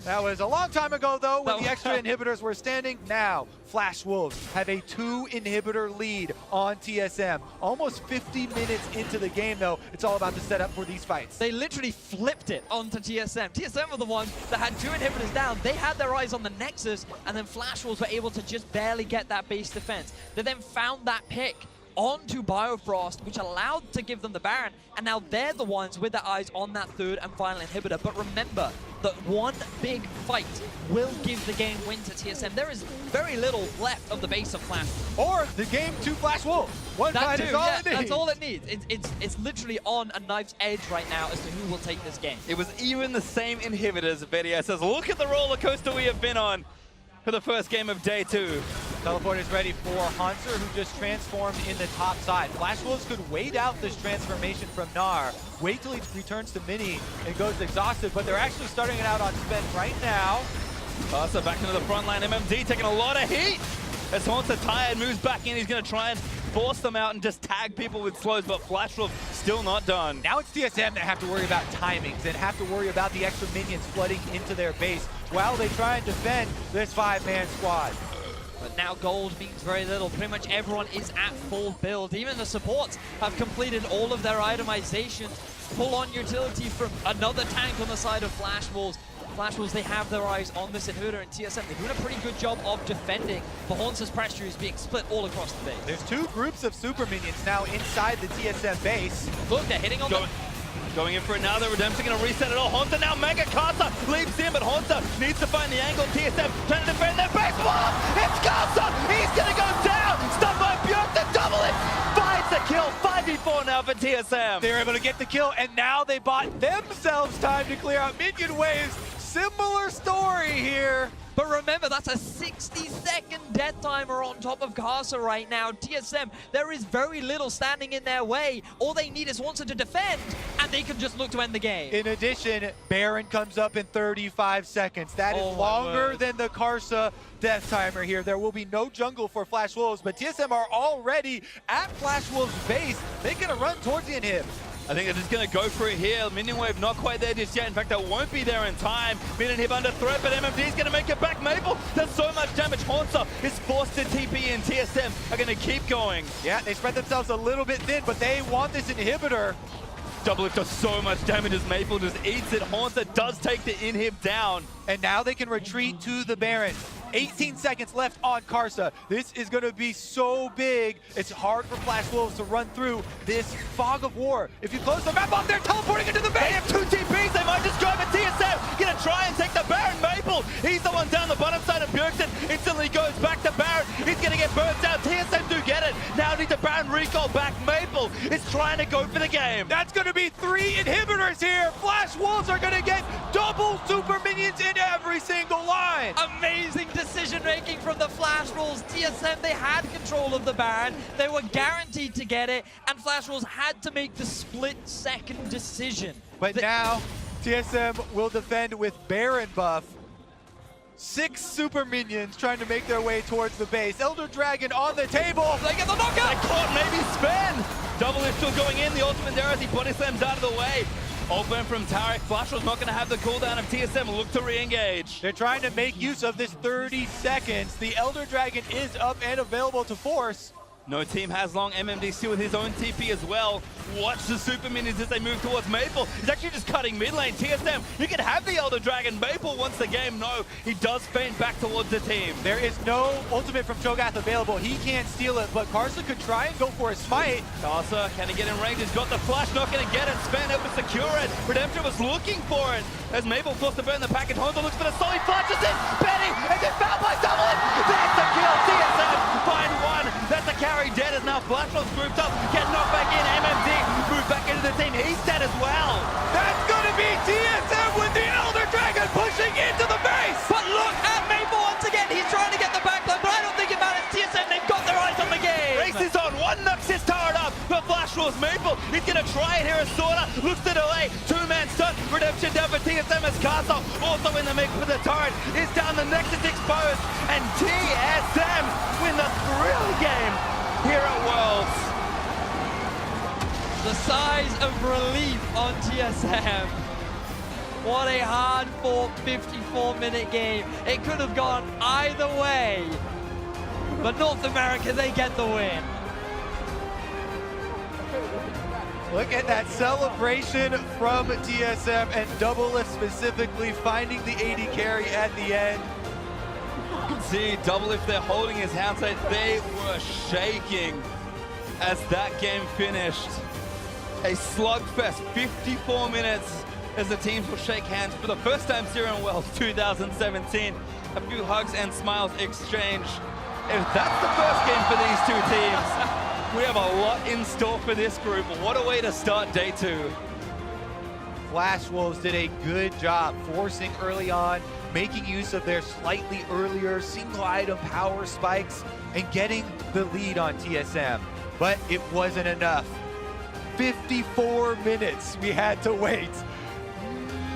That was a long time ago, though, when the extra inhibitors were standing. Now, Flash Wolves have a 2 inhibitor lead on TSM. Almost 50 minutes into the game, though. It's all about the setup for these fights. They literally flipped it onto TSM. TSM were the ones that had 2 inhibitors down. They had their eyes on the Nexus, and then Flash Wolves were able to just barely get that base defense. They then found that pick onto Biofrost, which allowed to give them the Baron, and now they're the ones with their eyes on that 3rd and final inhibitor. But remember that one big fight will give the game win to TSM. There is very little left of the base of Flash. Or the game to Flash Wolves. One fight is all it needs. That's all it needs. It's literally on a knife's edge right now as to who will take this game. It was even the same inhibitors. Video says, look at the roller coaster we have been on for the first game of day 2. Teleport is ready for Haunter, who just transformed in the top side. Flash Wolves could wait out this transformation from Gnar, wait till he returns to Mini and goes exhausted, but they're actually starting it out on Sven right now. Asa back into the front line. MMD taking a lot of heat. As Haunter tired, moves back in. He's going to try and force them out and just tag people with slows, but Flash Wolf still not done. Now it's TSM that have to worry about timings and have to worry about the extra minions flooding into their base while they try and defend this 5-man squad. But now gold means very little. Pretty much everyone is at full build. Even the supports have completed all of their itemizations. Full-on utility from another tank on the side of Flash Wolves. Flash Wolves, they have their eyes on this inhibitor, and TSM, they're doing a pretty good job of defending. But Hauntz's pressure is being split all across the base. There's 2 groups of super minions now inside the TSM base. Look, they're hitting on them. Going in for another. Redemption going to reset it all. Haunter now, Mega Casa leaps in, but Haunter needs to find the angle. TSM trying to defend their base. Whoa! It's Casa! He's going to go down! Stunned by Björk to double it! Finds the kill. 5v4 now for TSM. They're able to get the kill, and now they bought themselves time to clear out minion waves. Similar story here. But remember, that's a 60-second death timer on top of Casa right now. TSM, there is very little standing in their way. All they need is Haunter to defend, and they can just look to end the game. In addition, Baron comes up in 35 seconds. That is longer than the Karsa death timer here. There will be no jungle for Flash Wolves, but TSM are already at Flash Wolves' base. They're going to run towards the inhib. I think they're just going to go for it here. Minion wave not quite there just yet. In fact, that won't be there in time. Minion hip under threat, but MMD's going to make it back. Maple does so much damage. Haunter is forced to TP, and TSM are going to keep going. Yeah, they spread themselves a little bit thin, but they want this inhibitor. Doublelift does so much damage as Maple just eats it. Haunter does take the inhib down. And now they can retreat to the Baron. 18 seconds left on Karsa. This is going to be so big. It's hard for Flash Wolves to run through this fog of war. If you close the map off, they're teleporting into the base. They have 2 TPs. They might just grab a TSM. Going to try and take the Baron. Maple, he's the one down the bottom side of Bjergsen. Instantly goes back to Baron. He's going to get burnt out. TSM do get it. Now need the Baron recall back. Maple is trying to go for the game. That's going to be 3 inhibitors here. Flash Wolves are going to get double super minions in every single line. Amazing decision making from the Flash Wolves. TSM, they had control of the Baron. They were guaranteed to get it, and Flash Wolves had to make the split-second decision. But now, TSM will defend with Baron buff. 6 super minions trying to make their way towards the base. Elder Dragon on the table. They get the knockout. They caught maybe Sven. Double is still going in. The ultimate there as he body slams out of the way. Open from Tarek. Flash was not going to have the cooldown of TSM. Look to re-engage. They're trying to make use of this 30 seconds. The Elder Dragon is up and available to force. No team has long. MMD still with his own TP as well. Watch the super minions as they move towards Maple. He's actually just cutting mid lane. TSM, you can have the Elder Dragon. Maple wants the game. No, he does feint back towards the team. There is no ultimate from Cho'Gath available. He can't steal it, but Karsa could try and go for a smite. Karsa, can he get in range? He's got the flash, not going to get it. Sven able to secure it. Redemption was looking for it. As Maple forced to burn the package. Haunter looks for the solid flashes in. Benny, and then fouled by Doublelift. There's the kill. TSM find one. That's a carry dead as now Flash was grouped up. Get knocked back in. MMD move back into the team. He's dead as well. That's going to be TSM with the Elder Dragon pushing into the base. But look at Maple once again. He's trying to get the backline, but I don't think it matters. TSM, they've got their eyes on the game. Race is on. One knocks his turret up. But Flash was Maple. He's going to try it here as Sorta. Looks to delay. 2-man stun. Redemption down for TSM as Castle. Also in the mix for the turret. Is down. The Nexus exposed. And TSM win the thrill game here at Worlds. The size of relief on TSM. What a hard-fought 54-minute game. It could have gone either way. But North America, they get the win. Look at that celebration from TSM and Doublelift specifically finding the AD carry at the end. You can see Doublelift there holding his hands out. They were shaking as that game finished. A slugfest, 54 minutes as the teams will shake hands for the first time here in Worlds 2017. A few hugs and smiles exchanged. If that's the first game for these two teams, we have a lot in store for this group. What a way to start day 2. Flash Wolves did a good job forcing early on, making use of their slightly earlier single item power spikes and getting the lead on TSM. But it wasn't enough. 54 minutes we had to wait.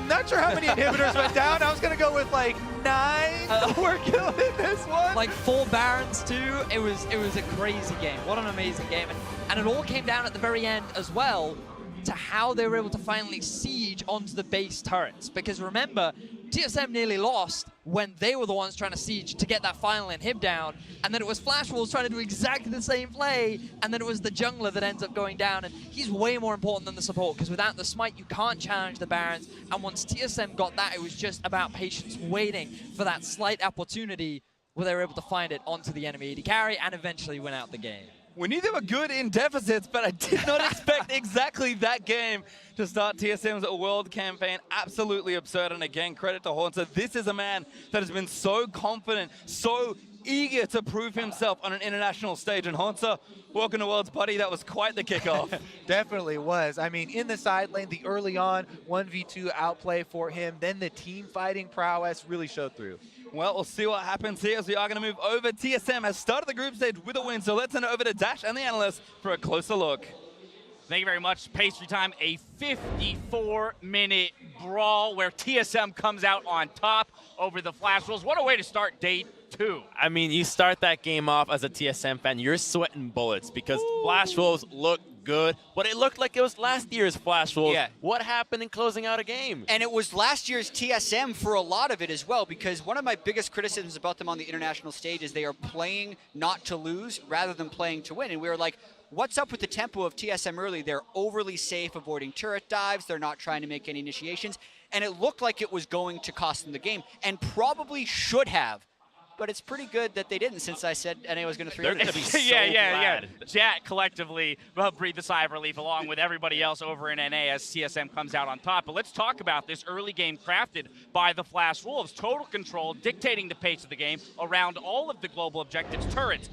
Not sure how many inhibitors went down. I was going to go with like 9. We're killing this one. Like 4 Barons too. It was a crazy game. What an amazing game. And it all came down at the very end as well to how they were able to finally siege onto the base turrets. Because remember, TSM nearly lost when they were the ones trying to siege to get that final inhib down, and then it was Flash Wolves trying to do exactly the same play, and then it was the jungler that ends up going down, and he's way more important than the support, because without the smite, you can't challenge the Barons, and once TSM got that, it was just about patience waiting for that slight opportunity where they were able to find it onto the enemy AD carry and eventually win out the game. We knew they were good in deficits, but I did not expect exactly that game to start TSM's world campaign. Absolutely absurd, and again, credit to Haunter. This is a man that has been so confident, so eager to prove himself on an international stage. And Haunter, welcome to Worlds, buddy. That was quite the kickoff. Definitely was. I mean, in the side lane, the early on 1v2 outplay for him, then the team fighting prowess really showed through. Well, we'll see what happens here as we are going to move over. TSM has started the group stage with a win, so let's send it over to Dash and the analysts for a closer look. Thank you very much. Pastry time, a 54-minute brawl where TSM comes out on top over the Flash Wolves. What a way to start day 2. I mean, you start that game off as a TSM fan, you're sweating bullets because Flash Wolves look good, but it looked like it was last year's Flash Wolves. Yeah. What happened in closing out a game? And it was last year's TSM for a lot of it as well, because one of my biggest criticisms about them on the international stage is they are playing not to lose rather than playing to win. And we were like, what's up with the tempo of TSM early? They're overly safe, avoiding turret dives. They're not trying to make any initiations. And it looked like it was going to cost them the game, and probably should have. But it's pretty good that they didn't, since I said NA was going to 3-0. They're going to be so yeah. Jat collectively breathed a sigh of relief along with everybody else over in NA as TSM comes out on top. But let's talk about this early game crafted by the Flash Wolves. Total control, dictating the pace of the game around all of the global objectives, turrets,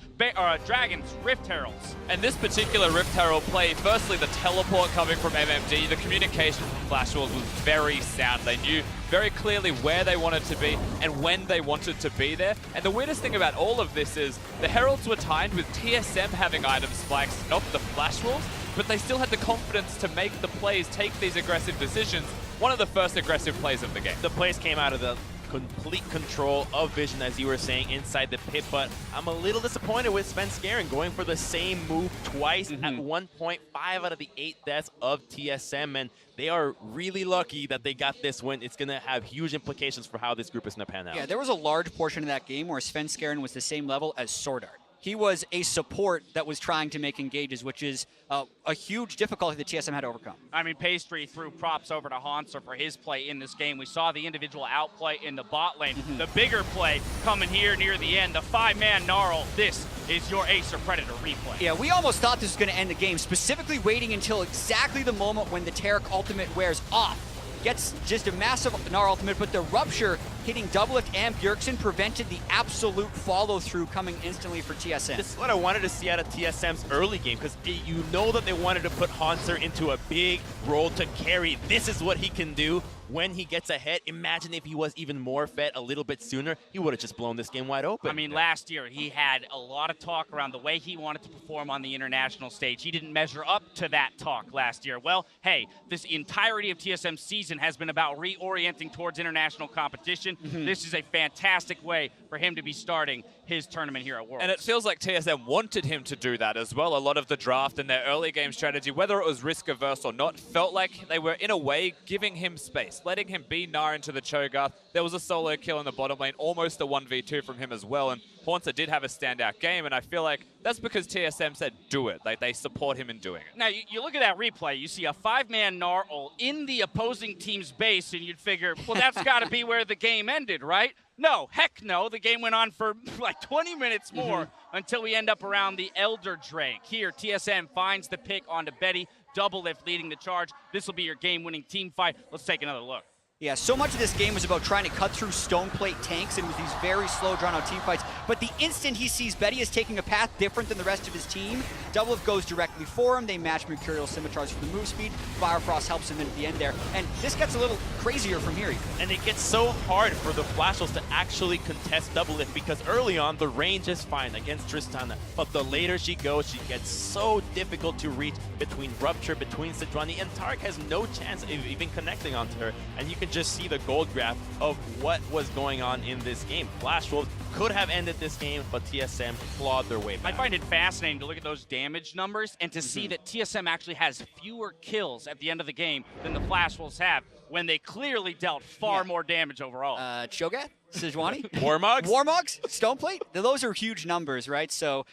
dragons, Rift Heralds. And this particular Rift Herald play, firstly, the teleport coming from MMD, the communication from Flash Wolves was very sound. They knew very clearly where they wanted to be and when they wanted to be there. And the weirdest thing about all of this is the Heralds were timed with TSM having item spikes, not the Flash Wolves, but they still had the confidence to make the plays, take these aggressive decisions. One of the first aggressive plays of the game. The plays came out of the complete control of vision, as you were saying, inside the pit, but I'm a little disappointed with Svenskeren going for the same move twice at 1.5 out of the 8 deaths of TSM, and they are really lucky that they got this win. It's going to have huge implications for how this group is going to pan out. Yeah, there was a large portion of that game where Svenskeren was the same level as Swordart. He was a support that was trying to make engages, which is a huge difficulty that TSM had to overcome. I mean, Pastry threw props over to Hanser for his play in this game. We saw the individual outplay in the bot lane. The bigger play coming here near the end, the 5-man Gnarl. This is your Ace or Predator replay. Yeah, we almost thought this was going to end the game, specifically waiting until exactly the moment when the Taric ultimate wears off. Gets just a massive Gnar ultimate, but the Rupture hitting Doublelift and Bjergsen prevented the absolute follow-through coming instantly for TSM. This is what I wanted to see out of TSM's early game, because you know that they wanted to put Hanser into a big role to carry. This is what he can do when he gets ahead. Imagine if he was even more fed a little bit sooner, he would have just blown this game wide open. I mean, last year he had a lot of talk around the way he wanted to perform on the international stage. He didn't measure up to that talk last year. Well, hey, this entirety of TSM's season has been about reorienting towards international competition. This is a fantastic way for him to be starting his tournament here at Worlds. And it feels like TSM wanted him to do that as well. A lot of the draft and their early game strategy, whether it was risk averse or not, felt like they were in a way giving him space, letting him be Gnar into the Cho'Gath. There was a solo kill in the bottom lane, almost a 1v2 from him as well. And Haunter did have a standout game, and I feel like that's because TSM said do it. Like, they support him in doing it. Now, you look at that replay, you see a 5-man Gnarl in the opposing team's base, and you'd figure, well, that's got to be where the game ended, right? No, heck no. The game went on for like 20 minutes more until we end up around the Elder Drake. Here, TSM finds the pick onto Betty. Doublelift leading the charge. This will be your game-winning team fight. Let's take another look. Yeah, so much of this game was about trying to cut through stone plate tanks, and it was these very slow, drawn-out team fights. but the instant he sees Betty is taking a path different than the rest of his team, Doublelift goes directly for him. They match Mercurial Scimitars for the move speed. Fire Frost helps him in at the end there, and this gets a little crazier from here. And it gets so hard for the Flash Wolves to actually contest Doublelift because early on the range is fine against Tristana, but the later she goes, she gets so difficult to reach between Rupture, between Sejuani, and Tark has no chance of even connecting onto her. And you can just see the gold graph of what was going on in this game. Flash Wolves could have ended this game, but TSM clawed their way back. I find it fascinating to look at those damage numbers and to see that TSM actually has fewer kills at the end of the game than the Flash Wolves have, when they clearly dealt far more damage overall. Cho'Gath, Sejuani, Warmugs, Stoneplate. Those are huge numbers, right? So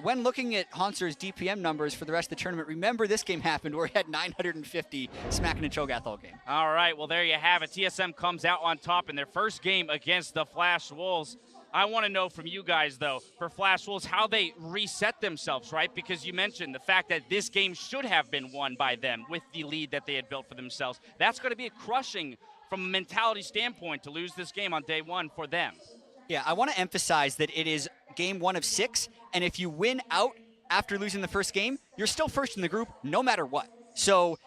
when looking at Hauntzer's DPM numbers for the rest of the tournament, remember this game happened where he had 950 smacking a Cho'Gath all game. All right, well, there you have it. TSM comes out on top in their first game against the Flash Wolves. I want to know from you guys, though, for Flash Wolves, how they reset themselves, right? Because you mentioned the fact that this game should have been won by them with the lead that they had built for themselves. That's going to be crushing from a mentality standpoint to lose this game on day one for them. Yeah, I want to emphasize that it is game 1 of 6, and if you win out after losing the first game, you're still first in the group no matter what. So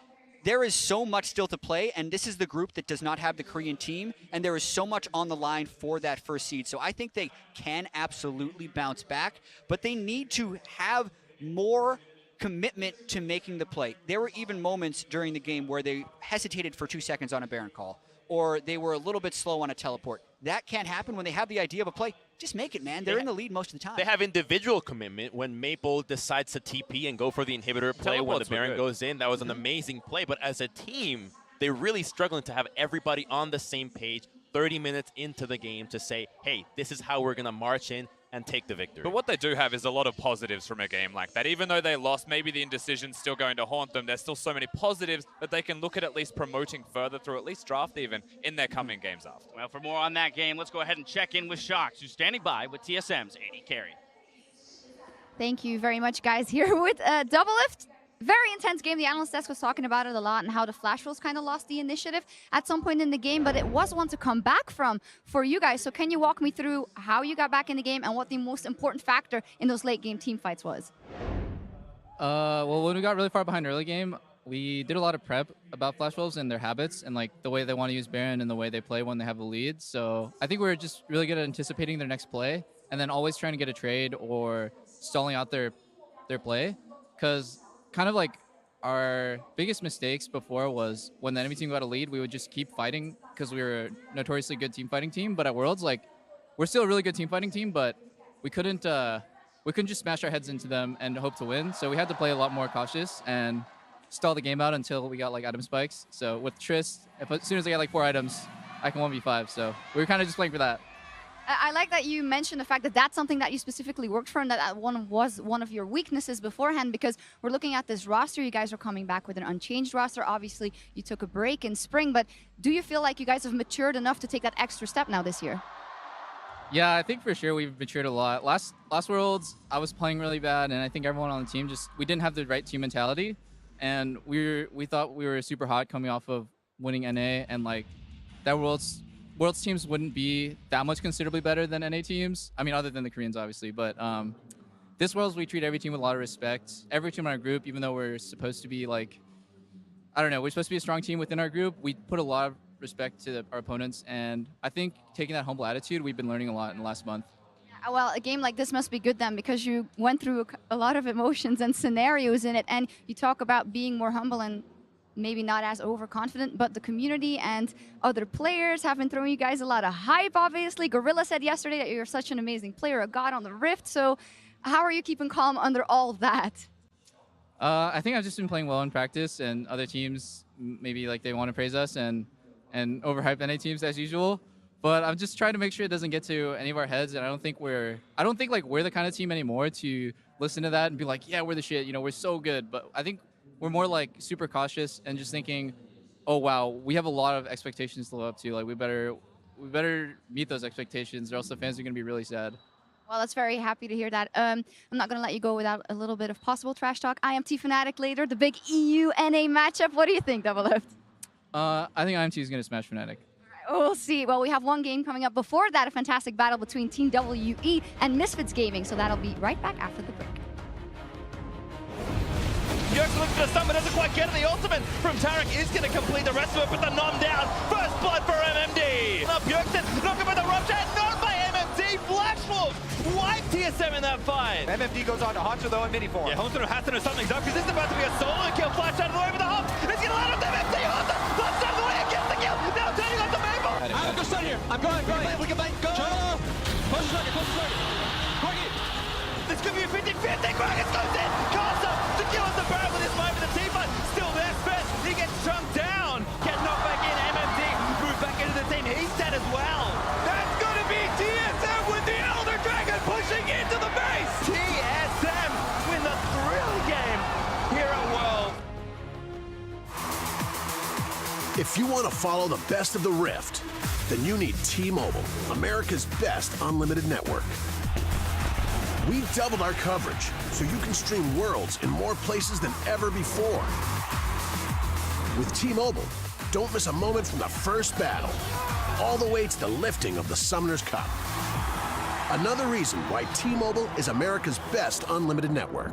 there is so much still to play, and this is the group that does not have the Korean team, and there is so much on the line for that first seed. So I think they can absolutely bounce back, but they need to have more commitment to making the play. There were even moments during the game where they hesitated for 2 seconds on a Baron call, or they were a little bit slow on a teleport. That can't happen when they have the idea of a play. Just make it, man. They're in the lead most of the time. They have individual commitment when Maple decides to TP and go for the inhibitor play when the Baron goes in. That was an amazing play, but as a team, they're really struggling to have everybody on the same page 30 minutes into the game to say, hey, this is how we're going to march in and take the victory. But what they do have is a lot of positives from a game like that. Even though they lost, maybe the indecision's still going to haunt them, there's still so many positives that they can look at least promoting further through at least draft even in their coming games after. Well, for more on that game, let's go ahead and check in with Shox, who's standing by with TSM's AD carry. Thank you very much, guys. Here with Doublelift. Very intense game. The analyst desk was talking about it a lot and how the Flash Wolves kind of lost the initiative at some point in the game, but it was one to come back from for you guys. So can you walk me through how you got back in the game and what the most important factor in those late game team fights was? Well, when we got really far behind early game, we did a lot of prep about Flash Wolves and their habits and like the way they want to use Baron and the way they play when they have a lead. So I think we were just really good at anticipating their next play and then always trying to get a trade or stalling out their play, because kind of like our biggest mistakes before was when the enemy team got a lead, we would just keep fighting because we were a notoriously good team fighting team. But at Worlds, like, we're still a really good team fighting team, but we couldn't just smash our heads into them and hope to win. So we had to play a lot more cautious and stall the game out until we got like item spikes. So with Trist, as soon as I got like 4 items, I can 1v5. So we were kind of just playing for that. I like that you mentioned the fact that that's something that you specifically worked for and that was one of your weaknesses beforehand, because we're looking at this roster. You guys are coming back with an unchanged roster. Obviously, you took a break in spring, but do you feel like you guys have matured enough to take that extra step now this year? Yeah, I think for sure we've matured a lot. Last Worlds, I was playing really bad, and I think everyone on the team we didn't have the right team mentality, and we thought we were super hot coming off of winning NA, and like that Worlds teams wouldn't be that much considerably better than NA teams. I mean, other than the Koreans, obviously. But this Worlds, we treat every team with a lot of respect. Every team in our group, even though we're supposed to be like, I don't know, we're supposed to be a strong team within our group, we put a lot of respect to our opponents. And I think taking that humble attitude, we've been learning a lot in the last month. Well, a game like this must be good then, because you went through a lot of emotions and scenarios in it, and you talk about being more humble and maybe not as overconfident, but the community and other players have been throwing you guys a lot of hype, obviously. Gorilla said yesterday that you're such an amazing player, a god on the Rift. So how are you keeping calm under all of that? I think I've just been playing well in practice, and other teams maybe like they want to praise us and overhype NA teams as usual. But I'm just trying to make sure it doesn't get to any of our heads, and I don't think like we're the kind of team anymore to listen to that and be like, yeah, we're the shit, you know, we're so good. But I think we're more like super cautious and just thinking, oh wow, we have a lot of expectations to live up to. Like we better meet those expectations, or else the fans are gonna be really sad. Well, that's very happy to hear that. I'm not gonna let you go without a little bit of possible trash talk. IMT Fnatic later, the big EU NA matchup. What do you think, Doublelift? I think IMT is gonna smash Fnatic. We'll see. Well, we have one game coming up before that, a fantastic battle between Team WE and Misfits Gaming. So that'll be right back after the break. Bjergsen looks for the stun, but doesn't quite get it. The ultimate from Tarek is going to complete the rest of it, but the nom down. First blood for MMD. Now Bjergsen looking for the rupture, not by MMD. Flash Wolf wipe TSM in that fight. MMD goes on to Honcho though in mini form. Yeah, Honcho has to do something's up because this is about to be a solo kill. Flash out of the way over the hump. It's going to land on MMD. Honcho flash out of the way and gets the kill. Now turning on the Maple. I'm going to stun here. I'm going. We can blame. Go. Close the target. Corgi. This could be a 50-50. Gragas goes in. Casa secures the barrel with his fight with the T-Fight. Still there, Spence. He gets chunked down. Gets knocked back in. MMD moves back into the team. He's dead as well. That's going to be TSM with the Elder Dragon pushing into the base. TSM win the thrilling game here at World. If you want to follow the best of the Rift, then you need T-Mobile, America's best unlimited network. We've doubled our coverage, so you can stream Worlds in more places than ever before. With T-Mobile, don't miss a moment from the first battle, all the way to the lifting of the Summoner's Cup. Another reason why T-Mobile is America's best unlimited network.